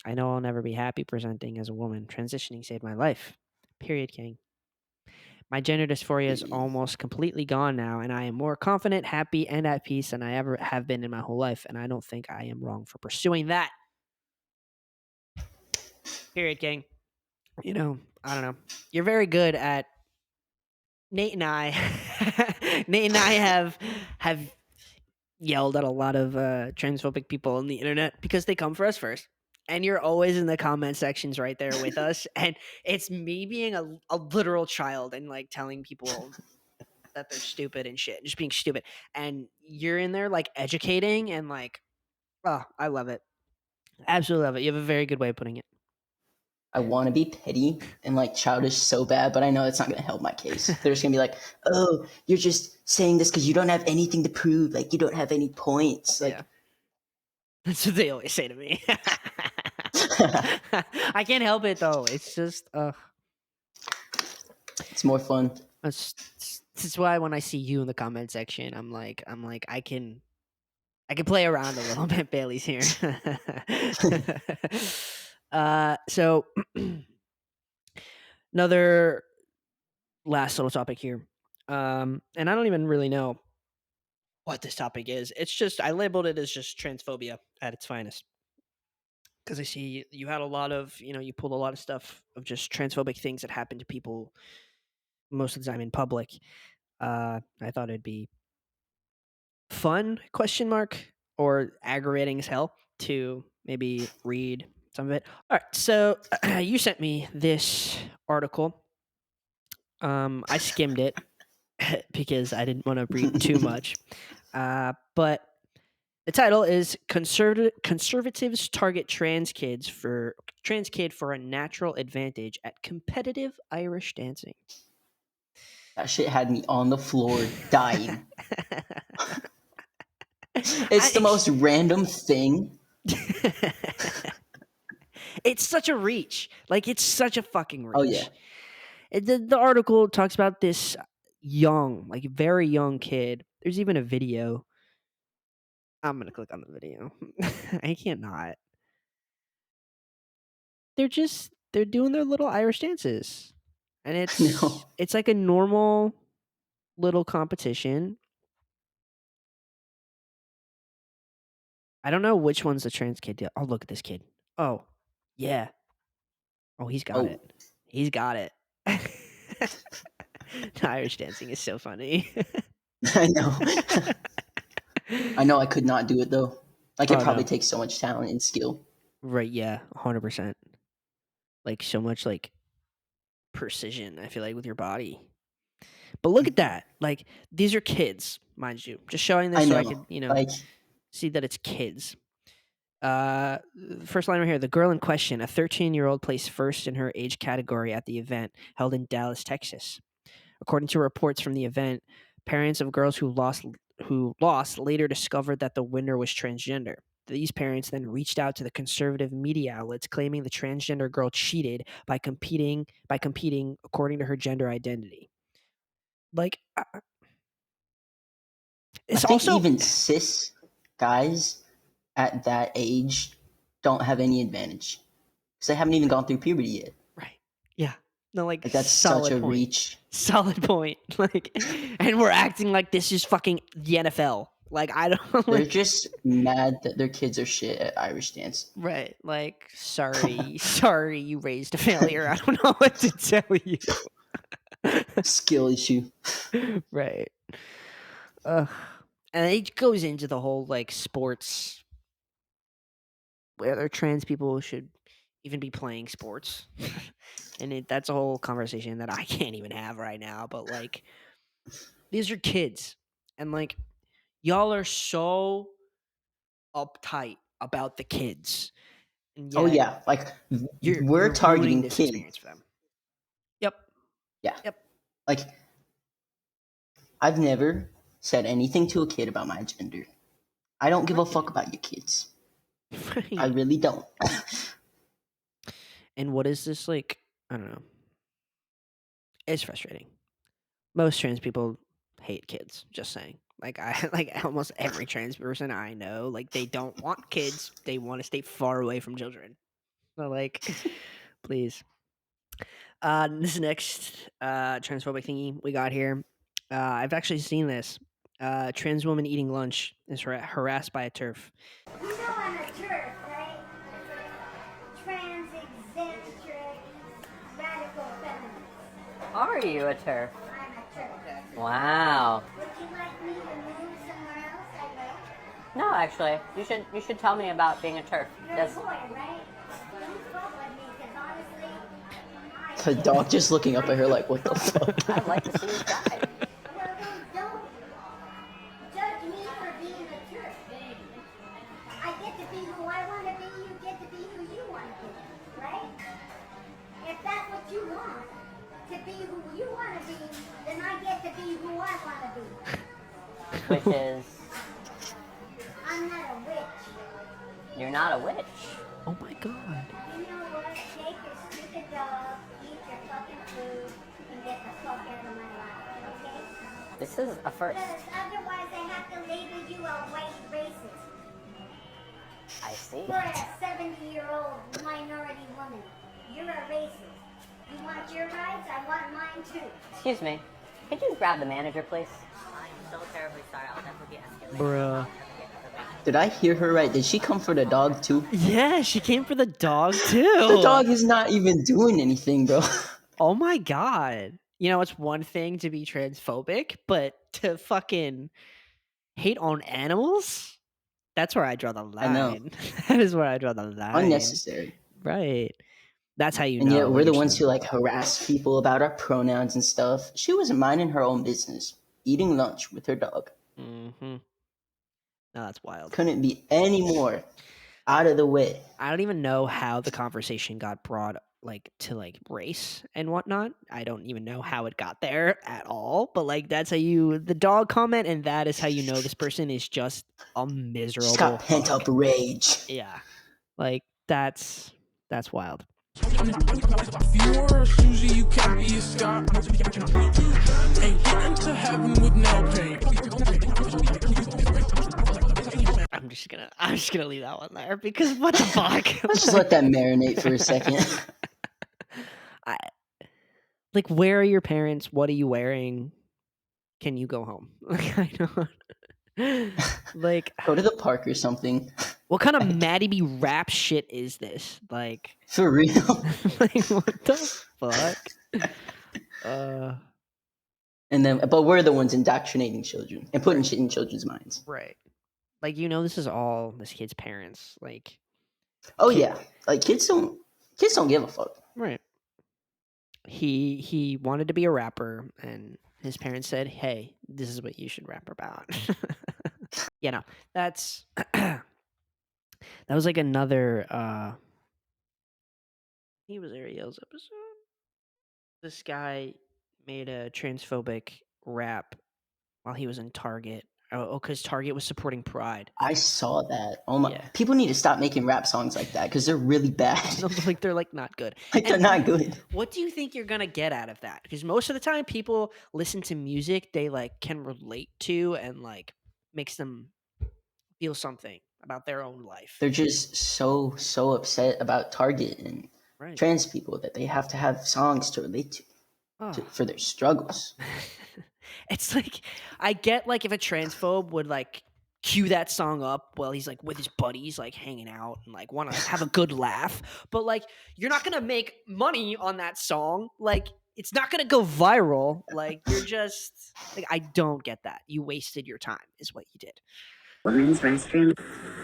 I know I'll never be happy presenting as a woman. Transitioning saved my life. Period, King. My gender dysphoria is Period. almost completely gone now, and I am more confident, happy, and at peace than I ever have been in my whole life. And I don't think I am wrong for pursuing that. Period, King. You know, I don't know. You're very good at Nate and I. Nate and I have yelled at a lot of transphobic people on the internet because they come for us first. And you're always in the comment sections right there with us. And it's me being a literal child and like telling people that they're stupid and shit, just being stupid. And you're in there like educating and like, oh, I love it. Absolutely love it. You have a very good way of putting it. I want to be petty and like childish so bad, but I know it's not going to help my case. They're just going to be like, "Oh, you're just saying this because you don't have anything to prove. Like you don't have any points." Yeah. Like, That's what they always say to me. I can't help it though. It's just it's more fun. that's why when I see you in the comment section, I'm like I can play around a little bit, Bailey's here. So another last little topic here. And I don't even really know what this topic is. It's just I labeled it as just transphobia at its finest. Because I see you had a lot of, you pulled a lot of stuff of just transphobic things that happen to people most of the time in public. I thought it'd be fun question mark or aggravating as hell to maybe read some of it. All right, so you sent me this article. I skimmed it because I didn't want to read too much. But the title is Conservatives Target Trans Kid for a Natural Advantage at Competitive Irish Dancing. That shit had me on the floor dying. It's the I, most random thing. it's such a reach. Like it's such a fucking Oh yeah. reach. The article talks about this young, like very young kid. There's even a video. I'm gonna click on the video. I can't not. They're doing their little Irish dances, and No. it's like a normal little competition. I don't know which one's the trans kid. Oh, look at this kid. Oh, yeah. Oh, he's got Oh, it. He's got it. Irish dancing is so funny. I know. I know I could not do it though. Like it Oh probably no. takes so much talent and skill. Right, yeah, 100%. Like so much like precision, I feel like with your body. But look at that. Like these are kids, mind you. Just showing this I so I know. could, Like see that it's kids. Uh, First line right here. The girl in question, a 13-year-old, placed first in her age category at the event held in Dallas, Texas. According to reports from the event, parents of girls who lost later discovered that the winner was transgender. These parents then reached out to the conservative media outlets claiming the transgender girl cheated by competing according to her gender identity. Like I it's think also even cis guys at that age don't have any advantage because they haven't even gone through puberty yet. right. Yeah. No, like Like that's such solid a point. reach. Solid point. Like and we're acting like this is fucking the NFL. Like I don't They're like just mad that their kids are shit at Irish dance. right. Like sorry you raised a failure. I don't know what to tell you. Skill issue. Right. Ugh. And it goes into the whole like sports whether trans people should even be playing sports. And that's a whole conversation that I can't even have right now. But like, these are kids, and like, y'all are so uptight about the kids, and Oh yet yeah, like we're you're ruining targeting this kids. experience for them. Yep. Yeah, Yep. like I've never said anything to a kid about my gender. I don't give a Right. You fuck didn't. about your kids. I Right. really don't. And what is this like? I don't know. It's frustrating. Most trans people hate kids, just saying. Like I like almost every trans person I know, like they don't want kids. They want to stay far away from children. So like please. This next transphobic thingy we got here. I've actually seen this. Trans woman eating lunch is harassed by a turf. You know I'm a turf, right? Trans eccentric radical feminist. Are you a turf? I'm a turf. Wow. Would you like me to move somewhere else? I No, actually, you should tell me about being a turf. will. You're a boy, right? Don't fuck with me, because honestly, The dog just looking up at her like, what the fuck? I'd like to see you try. Well, then don't judge me for being a turf. I get to be who I want to be, you get to be who you want to be, right? If that's what you want, to be who you want to be, then I get to be who I want to be. Which is, I'm not a witch. you're not a witch. Oh my god. You know what? Take your stupid dog, eat your fucking food, and get the fuck out of my life, okay? This is a first. Because otherwise I have to label you a white racist. I see. You're a 70-year-old minority woman. You're a racist. You want your rights? I want mine too. Excuse me. Could you grab the manager, please? I'm so terribly sorry. I'll definitely be escalating. Bruh. Did I hear her right? Did she come for the dog too? Yeah, she came for the dog too. The dog is not even doing anything, bro. Oh my god. You know, it's one thing to be transphobic, but to fucking hate on animals? That's where I draw the I know. line. That is where I draw the line. Unnecessary. Right. That's how you And know. yet when we're the you're ones who transphobic. like harass people about our pronouns and stuff. She wasn't minding her own business, eating lunch with her dog. Mhm. No, that's wild. Couldn't be any more out of the way. I don't even know how the conversation got brought like to like race and whatnot. I don't even know how it got there at all. But like that's how you the dog comment, and that is how you know this person is just a She's miserable got pent fuck. up rage. Yeah. Like that's wild. If you are a Susie, you can't be a Scott. Ain't getting to heaven with no pain. I'm just gonna leave that one there because what the fuck? Let's just let that marinate for a second. I, like where are your parents? What are you wearing? Can you go home? Like I don't like Go to the park or something. what kind of Maddie B rap shit is this? Like For real. like what the fuck? And then, but we're the ones indoctrinating children and putting shit in children's minds. Right. Like you know this is all this kid's parents. Like Oh Kid- yeah, like kids don't give a fuck. right. He wanted to be a rapper and his parents said, "Hey, this is what you should rap about." You know, that's that was like another he was Ariel's episode. This guy made a transphobic rap while he was in Target. Oh, because Target was supporting Pride. I saw that. Oh my! Yeah. People need to stop making rap songs like that because they're really bad. Like they're like not good. Like they're And not good. what do you think you're gonna get out of that? Because most of the time, people listen to music they like can relate to and like makes them feel something about their own life. They're just so upset about Target and Right. trans people that they have to have songs to relate to Oh. for their struggles. It's like I get like if a transphobe would like cue that song up while he's like with his buddies like hanging out and like want to have a good laugh, but like you're not gonna make money on that song. Like it's not gonna go viral. Like you're just like I don't get that. You wasted your time, is what you did. Women's restroom?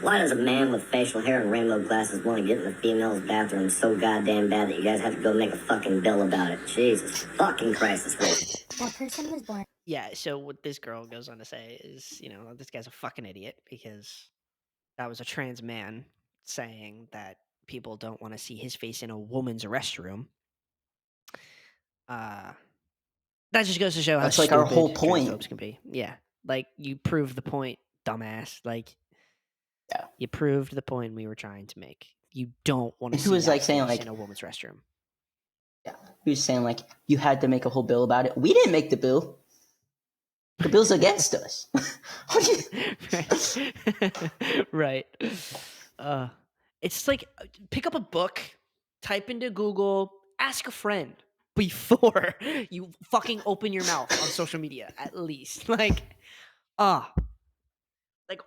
Why does a man with facial hair and rainbow glasses want to get in the female's bathroom so goddamn bad that you guys have to go make a fucking bill about it? Jesus fucking Christ, this way. That person was born. Yeah. So what this girl goes on to say is, you know, this guy's a fucking idiot because that was a trans man saying that people don't want to see his face in a woman's restroom. That just goes to show how That's like our whole stupid point. transphobes can be. Yeah, like you proved the point, dumbass. Like Yeah. You proved the point we were trying to make. You don't want to And see he was that like saying face like, in a woman's restroom. yeah, he was saying like, you had to make a whole bill about it. We didn't make the bill. The bill's against us. Right. It's like pick up a book, type into Google, ask a friend before you fucking open your mouth on social media. At least, like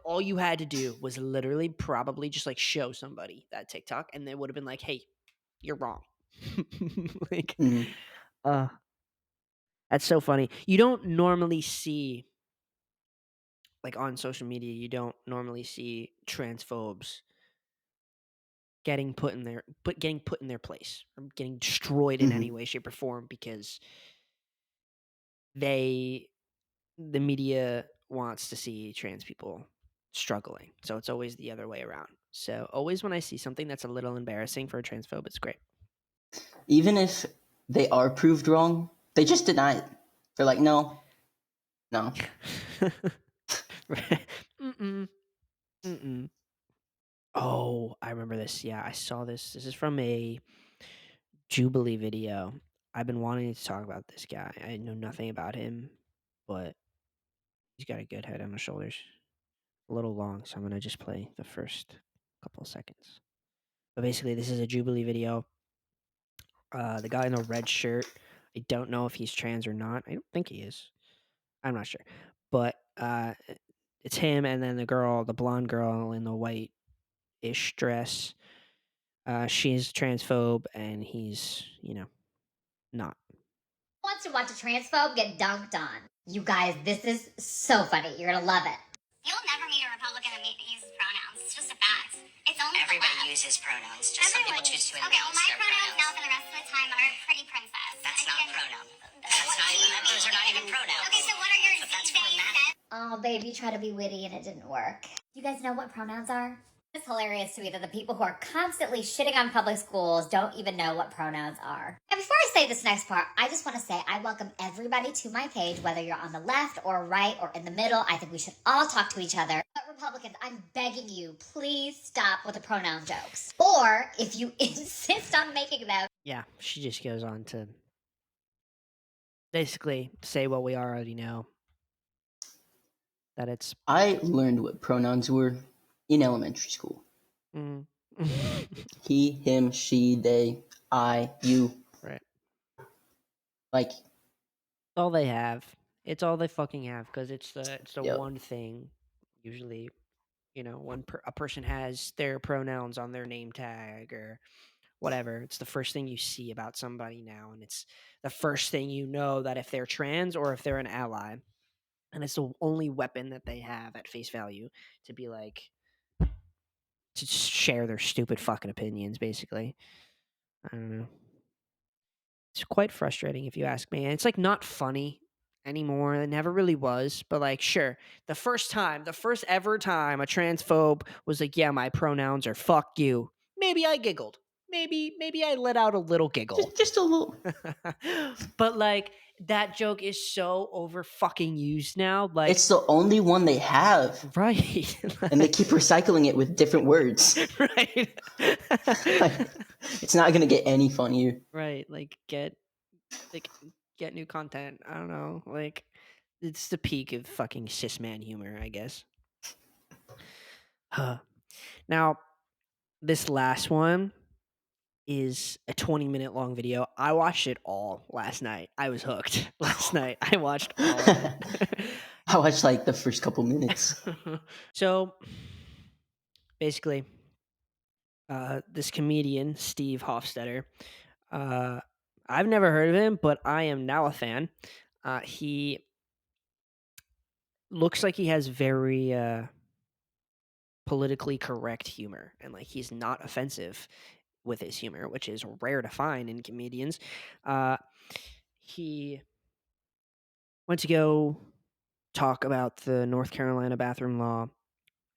all you had to do was literally probably just like show somebody that TikTok, and they would have been like, "Hey, you're wrong." Like, Mhm. that's so funny. You don't normally see, like on social media, you don't normally see transphobes getting put in their place or getting destroyed in any Mhm. way, shape, or form because the media wants to see trans people struggling. So it's always the other way around. So always when I see something that's a little embarrassing for a transphobe, it's great. Even if they are proved wrong, they just deny it. They're like, no. Mm-mm. Mm-mm. Oh, I remember this. Yeah, I saw this. This is from a Jubilee video. I've been wanting to talk about this guy. I know nothing about him, but he's got a good head on his shoulders. A little long, so I'm gonna just play the first couple of seconds. But basically, this is a Jubilee video. The guy in the red shirt. I don't know if he's trans or not. I don't think he is. I'm not sure, but it's him, and then the blonde girl in the white-ish dress. She's transphobe, and he's not. Wants to watch a transphobe get dunked on. You guys, this is so funny. You're gonna love it. You'll never meet a Republican that uses pronouns. It's just a fact. It's only Everybody uses pronouns. Just some people choose to Okay, well, announce my their pronouns now pronouns. for the rest of the time are pretty princess. That's not a pronoun. That's not even. Those are not even pronouns. Okay, so what are yours? But that's problematic. Oh, babe, you tried to be witty and it didn't work. You guys know what pronouns are? It's hilarious to me that the people who are constantly shitting on public schools don't even know what pronouns are. And before I say this next part, I just want to say I welcome everybody to my page, whether you're on the left or right or in the middle. I think we should all talk to each other. But Republicans, I'm begging you, please stop with the pronoun jokes. Or if you insist on making them, Yeah, she just goes on to basically say what we already know. That it's I learned what pronouns were in elementary school. mm. He, him, she, they, I, you. Right. Like, All they have. It's all they fucking have because it's the yep. one thing. Usually, a person has their pronouns on their name tag or whatever. It's the first thing you see about somebody now, and it's the first thing you know that if they're trans or if they're an ally, and it's the only weapon that they have at face value to be like to share their stupid fucking opinions. Basically, I don't know. It's quite frustrating if you ask me. And it's like not funny anymore. It never really was. But like, sure, the first ever time a transphobe was like, "Yeah, my pronouns are fuck you." Maybe I giggled. Maybe I let out a little giggle. Just a little. But like that joke is so over fucking used now. Like It's the only one they have. right. And they keep recycling it with different words. Right. Like, it's not going to get any funnier. Right. Like get new content. I don't know. Like it's the peak of fucking cis man humor, I guess. Now, this last one is a 20-minute long video. I watched it all last night. I was hooked last night. I watched all of it. I watched like the first couple minutes. So basically, this comedian, Steve Hofstetter, I've never heard of him, but I am now a fan. He looks like he has very politically correct humor, and like he's not offensive with his humor, which is rare to find in comedians. He went to go talk about the North Carolina bathroom law,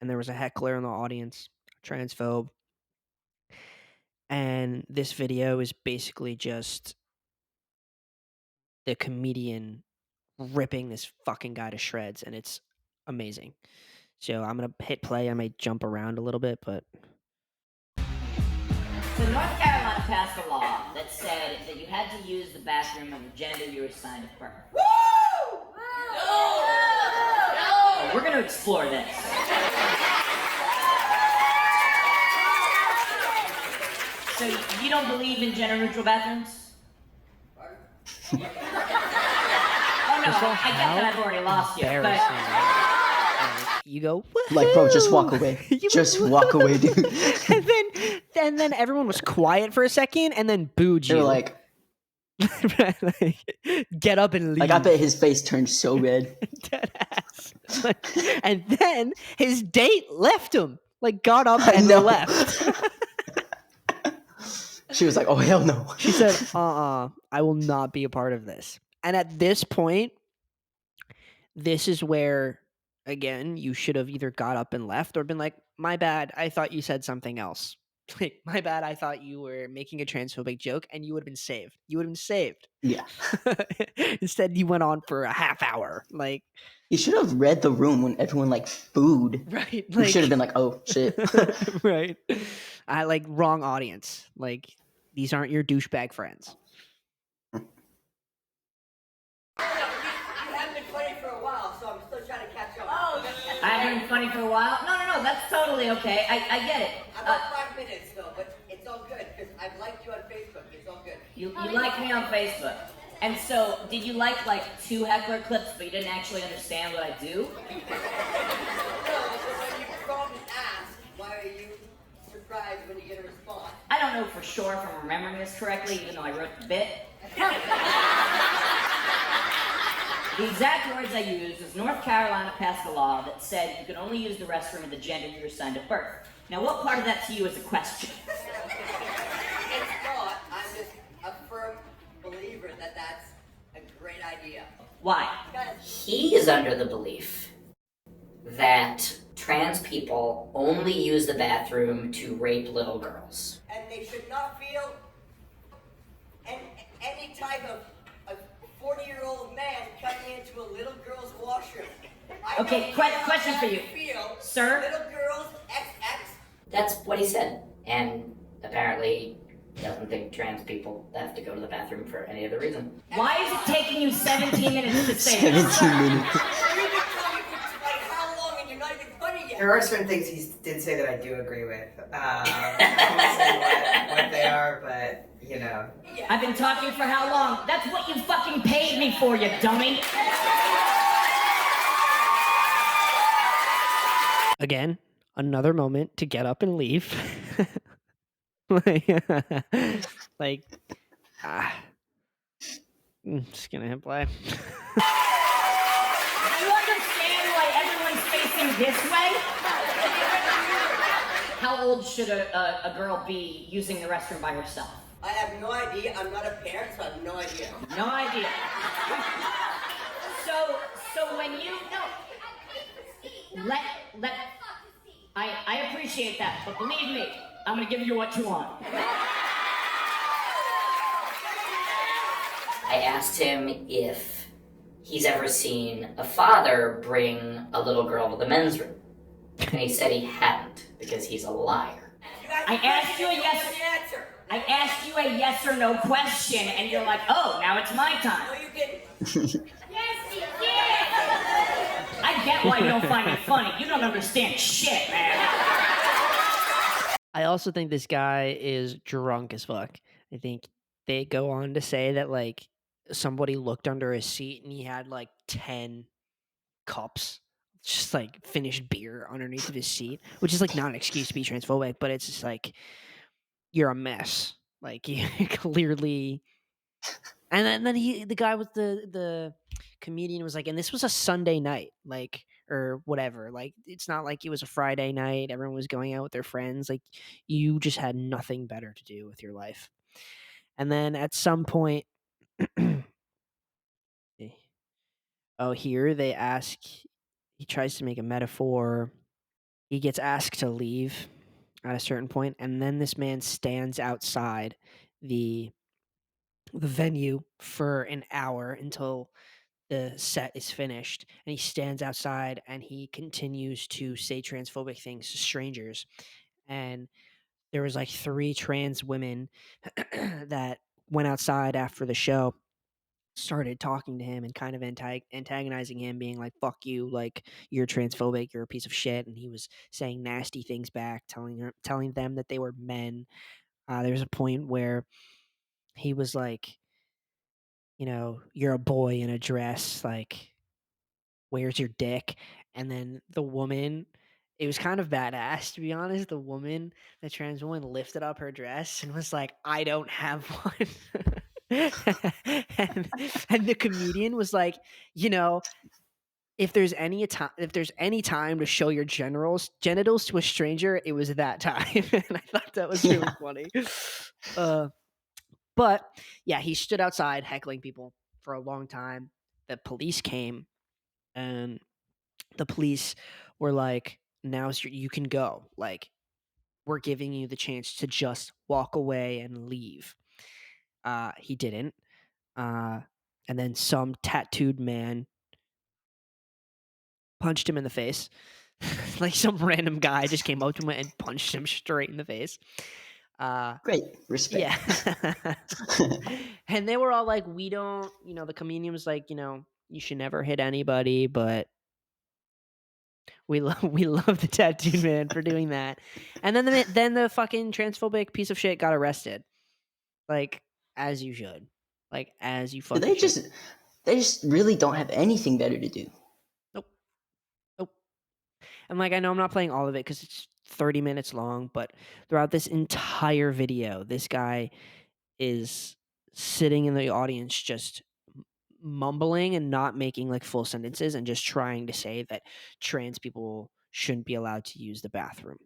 and there was a heckler in the audience, transphobe. And this video is basically just the comedian ripping this fucking guy to shreds, and it's amazing. So I'm gonna hit play. I might jump around a little bit, but So North Carolina passed a law that said that you had to use the bathroom of the gender you were assigned at birth. Woo! No! We're gonna explore this. So you don't believe in gender-neutral bathrooms? Oh no, I get that I've already lost you, but embarrassing. You go, Like, bro, just walk away. You Just went, walk away, dude. and then everyone was quiet for a second, and then booed They you. were like, Like, get up and leave. like, I bet his face turned so red. Dead ass. And then his date left him. Like, got up I and know. left. She was like, oh, hell no. She said, I will not be a part of this. And at this point, this is where, again, you should have either got up and left or been like, my bad, I thought you said something else. Like, my bad, I thought you were making a transphobic joke, and you would have been saved. You would have been saved. Yeah. Instead, you went on for a half hour. Like, You should have read the room when everyone, like, booed. right. You should have been like, oh, shit. Right. I like wrong audience. Like, these aren't your douchebag friends. You haven't been funny for a while, so I'm still trying to catch up. Oh, I haven't been funny for a while. No, that's totally okay. I get it. about 5 minutes though, but it's all good because I've liked you on Facebook. It's all good. You like me on Facebook. And so, did you like 2 heckler clips, but you didn't actually understand what I do? No, when you called and asked, why are you surprised when you get a response? I don't know for sure if I'm remembering this correctly, even though I wrote the bit. The exact words I used was North Carolina passed a law that said you could only use the restroom of the gender you were assigned at birth. Now, what part of that to you is a question? It's not. I'm just a firm believer that that's a great idea. Why? Because He is under the belief that trans people only use the bathroom to rape little girls. and they should not feel any type of a 40-year-old man coming into a little girl's washroom. I Okay, don't know how question that for you. feel. Sir? Little girls, XX. That's what he said. And apparently doesn't think trans people have to go to the bathroom for any other reason. Why is it taking you 17 minutes to say this? 17 minutes. You've been talking for like how long and you're not even funny yet? There are certain things he did say that I do agree with. I won't say what they are, but you know. I've been talking for how long? That's what you fucking paid me for, you dummy! Again, another moment to get up and leave. Just gonna hit play. Do you understand why everyone's facing this way? How old should a girl be using the restroom by herself? I have no idea. I'm not a parent, so I have no idea. No idea. So when you I appreciate that, but believe me, I'm gonna give you what you want. I asked him if he's ever seen a father bring a little girl to the men's room. And he said he hadn't, because he's a liar. I asked you a yes. Answer. I asked you a yes or no question, and you're like, oh, now it's my No, time. you didn't. Yes, he did. I get why you don't find it funny. You don't understand shit, man. I also think this guy is drunk as fuck. I think they go on to say that like somebody looked under his seat and he had like 10 cups, just like finished beer underneath of his seat, which is like not an excuse to be transphobic, but it's just like you're a mess. Like you clearly. And then the guy with the comedian was like, and this was a Sunday night, like, or whatever. Like, it's not like it was a Friday night. Everyone was going out with their friends. Like, you just had nothing better to do with your life. And then at some point, here they ask, he tries to make a metaphor. He gets asked to leave at a certain point, and then this man stands outside the venue for an hour until the set is finished, and he stands outside and he continues to say transphobic things to strangers. And there was like 3 trans women that went outside after the show, started talking to him and kind of antagonizing him, being like, "Fuck you, like you're transphobic, you're a piece of shit." And he was saying nasty things back, telling them that they were men. There was a point where he was like, "You're a boy in a dress, like where's your dick?" And then the woman, it was kind of badass, to be honest. The trans woman lifted up her dress and was like, "I don't have one." and the comedian was like, if there's any time to show your genitals to a stranger, it was that time. And I thought that was really Yeah. funny. But yeah, he stood outside heckling people for a long time. The police came, and the police were like, you can go. Like, we're giving you the chance to just walk away and leave." He didn't. And then some tattooed man punched him in the face. Like some random guy just came up to him and punched him straight in the face. Great. Respect. Yeah. And they were all like, "We don't," the comedian was like, "You should never hit anybody, but we love the tattooed man for doing that." And then the fucking transphobic piece of shit got arrested. Like, as you should. Like, as you fucking they should. just really don't have anything better to do. Nope. Nope. And like, I know I'm not playing all of it because it's 30 minutes long, but throughout this entire video, this guy is sitting in the audience just mumbling and not making like full sentences, and just trying to say that trans people shouldn't be allowed to use the bathroom.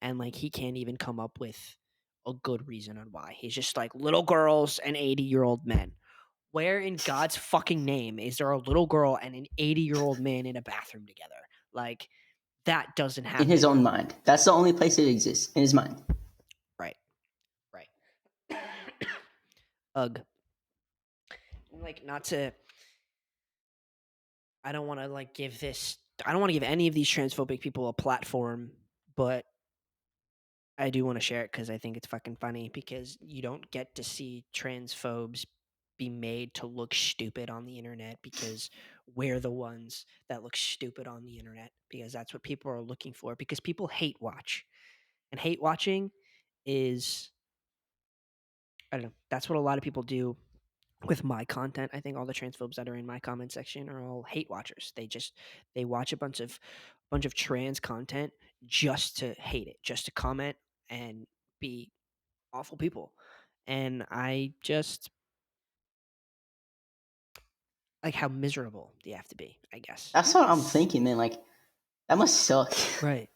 And like, he can't even come up with a good reason on why. He's just like, little girls and 80-year-old men. Where in God's fucking name is there a little girl and an 80-year-old man in a bathroom together? Like, that doesn't happen. In his own mind. That's the only place it exists. In his mind. Right. Ugh. Like, not to. I don't want to like give this. I don't want to give any of these transphobic people a platform, but I do want to share it because I think it's fucking funny, because you don't get to see transphobes be made to look stupid on the internet, because we're the ones that look stupid on the internet, because that's what people are looking for, because people hate watch. And hate watching is, I don't know, that's what a lot of people do with my content. I think all the transphobes that are in my comment section are all hate watchers. They watch a bunch of trans content just to hate it, just to comment and be awful people. And I just like, how miserable do you have to be, I guess. That's what I'm thinking, man. Like, that must suck. Right.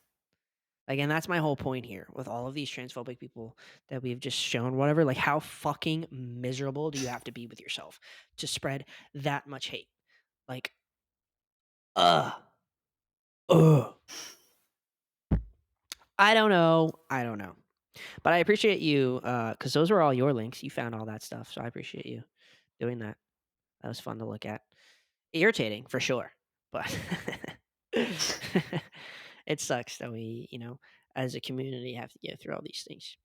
Like, and that's my whole point here with all of these transphobic people that we've just shown, whatever. Like, how fucking miserable do you have to be with yourself to spread that much hate? Like, ugh. I don't know. But I appreciate you, because those were all your links. You found all that stuff, so I appreciate you doing that. That was fun to look at. Irritating, for sure, but it sucks that we, as a community, have to get through all these things.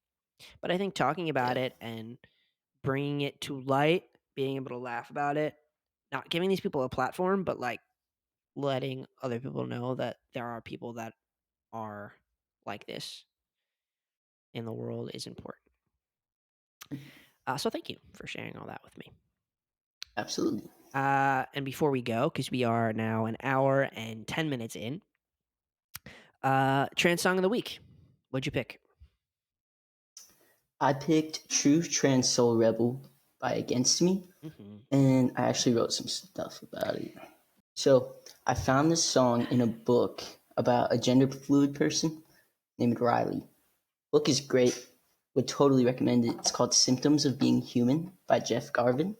But I think talking about it and bringing it to light, being able to laugh about it, not giving these people a platform, but like letting other people know that there are people that are like this in the world is important. So thank you for sharing all that with me. Absolutely. And before we go, because we are now an hour and 10 minutes in, trans song of the week. What'd you pick? I picked True Trans Soul Rebel by Against Me, and I actually wrote some stuff about it. So I found this song in a book about a gender fluid person named Riley. Book is great. Would totally recommend it. It's called Symptoms of Being Human by Jeff Garvin,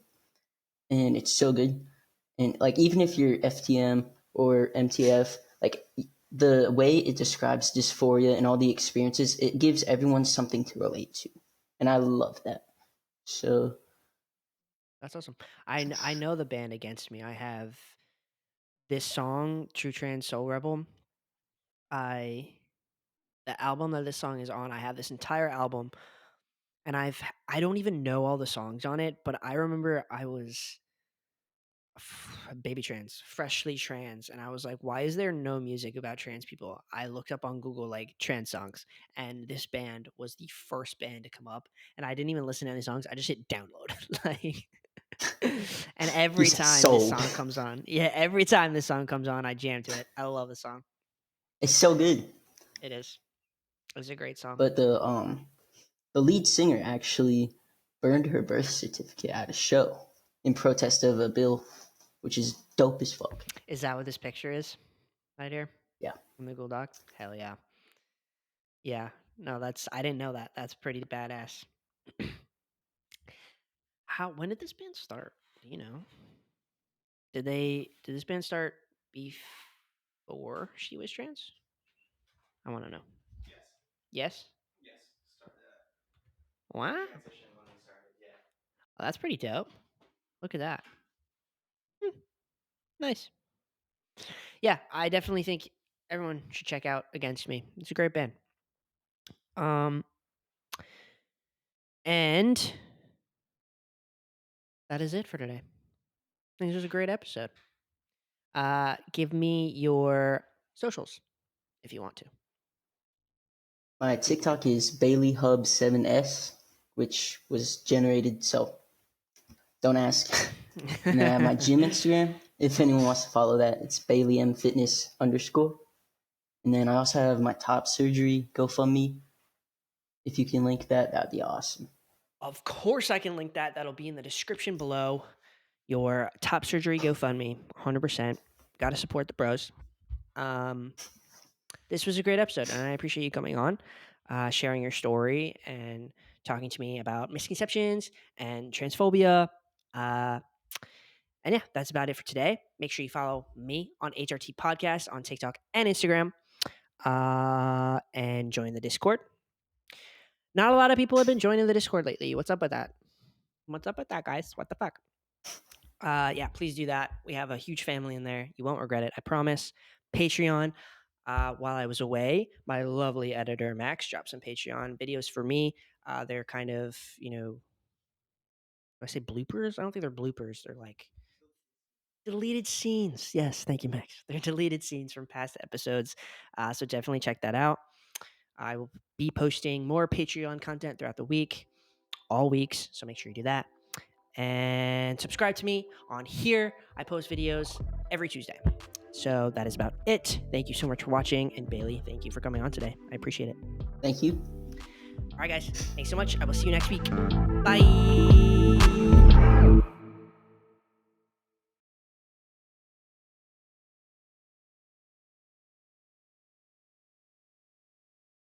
and it's so good. And like, even if you're FTM or MTF, like, the way it describes dysphoria and all the experiences, it gives everyone something to relate to, and I love that. So That's awesome. I know the band Against Me. I have this song, True Trans Soul Rebel. The album that this song is on, I have this entire album, and I don't even know all the songs on it, but I remember I was baby trans, freshly trans, and I was like, why is there no music about trans people? I looked up on Google like trans songs, and this band was the first band to come up, and I didn't even listen to any songs. I just hit download. Like and You every said time this sold. song comes on, every time this song comes on, I jam to it. I love the song. It's so good. It is. It's a great song. But the lead singer actually burned her birth certificate at a show in protest of a bill, which is dope as fuck. Is that what this picture is? Right here? Yeah. From the Google Doc? Hell yeah. Yeah. No, I didn't know that. That's pretty badass. When did this band start? Do you know? Did this band start before she was trans? I want to know. Yes? Wow. Well, that's pretty dope. Look at that. Nice. Yeah, I definitely think everyone should check out Against Me. It's a great band. And that is it for today. I think this was a great episode. Give me your socials if you want to. My TikTok is BaileyHub7S, which was generated, so don't ask. And then I have my gym Instagram. If anyone wants to follow that, it's BaileyMFitness_. And then I also have my top surgery GoFundMe. If you can link that, that'd be awesome. Of course, I can link that. That'll be in the description below. Your top surgery GoFundMe, 100%. Got to support the bros. This was a great episode, and I appreciate you coming on, sharing your story, and talking to me about misconceptions and transphobia. And yeah, that's about it for today. Make sure you follow me on HRT Podcast on TikTok and Instagram, and join the Discord. Not a lot of people have been joining the Discord lately. What's up with that? What's up with that, guys? What the fuck? Yeah, please do that. We have a huge family in there. You won't regret it. I promise. Patreon. While I was away, my lovely editor, Max, dropped some Patreon videos for me. They're kind of, do I say bloopers? I don't think they're bloopers. They're like deleted scenes. Yes, thank you, Max. They're deleted scenes from past episodes. So definitely check that out. I will be posting more Patreon content throughout the week, all weeks. So make sure you do that. And subscribe to me on here. I post videos every Tuesday. So that is about it. Thank you so much for watching. And Bailey, thank you for coming on today. I appreciate it. Thank you. All right, guys. Thanks so much. I will see you next week. Bye.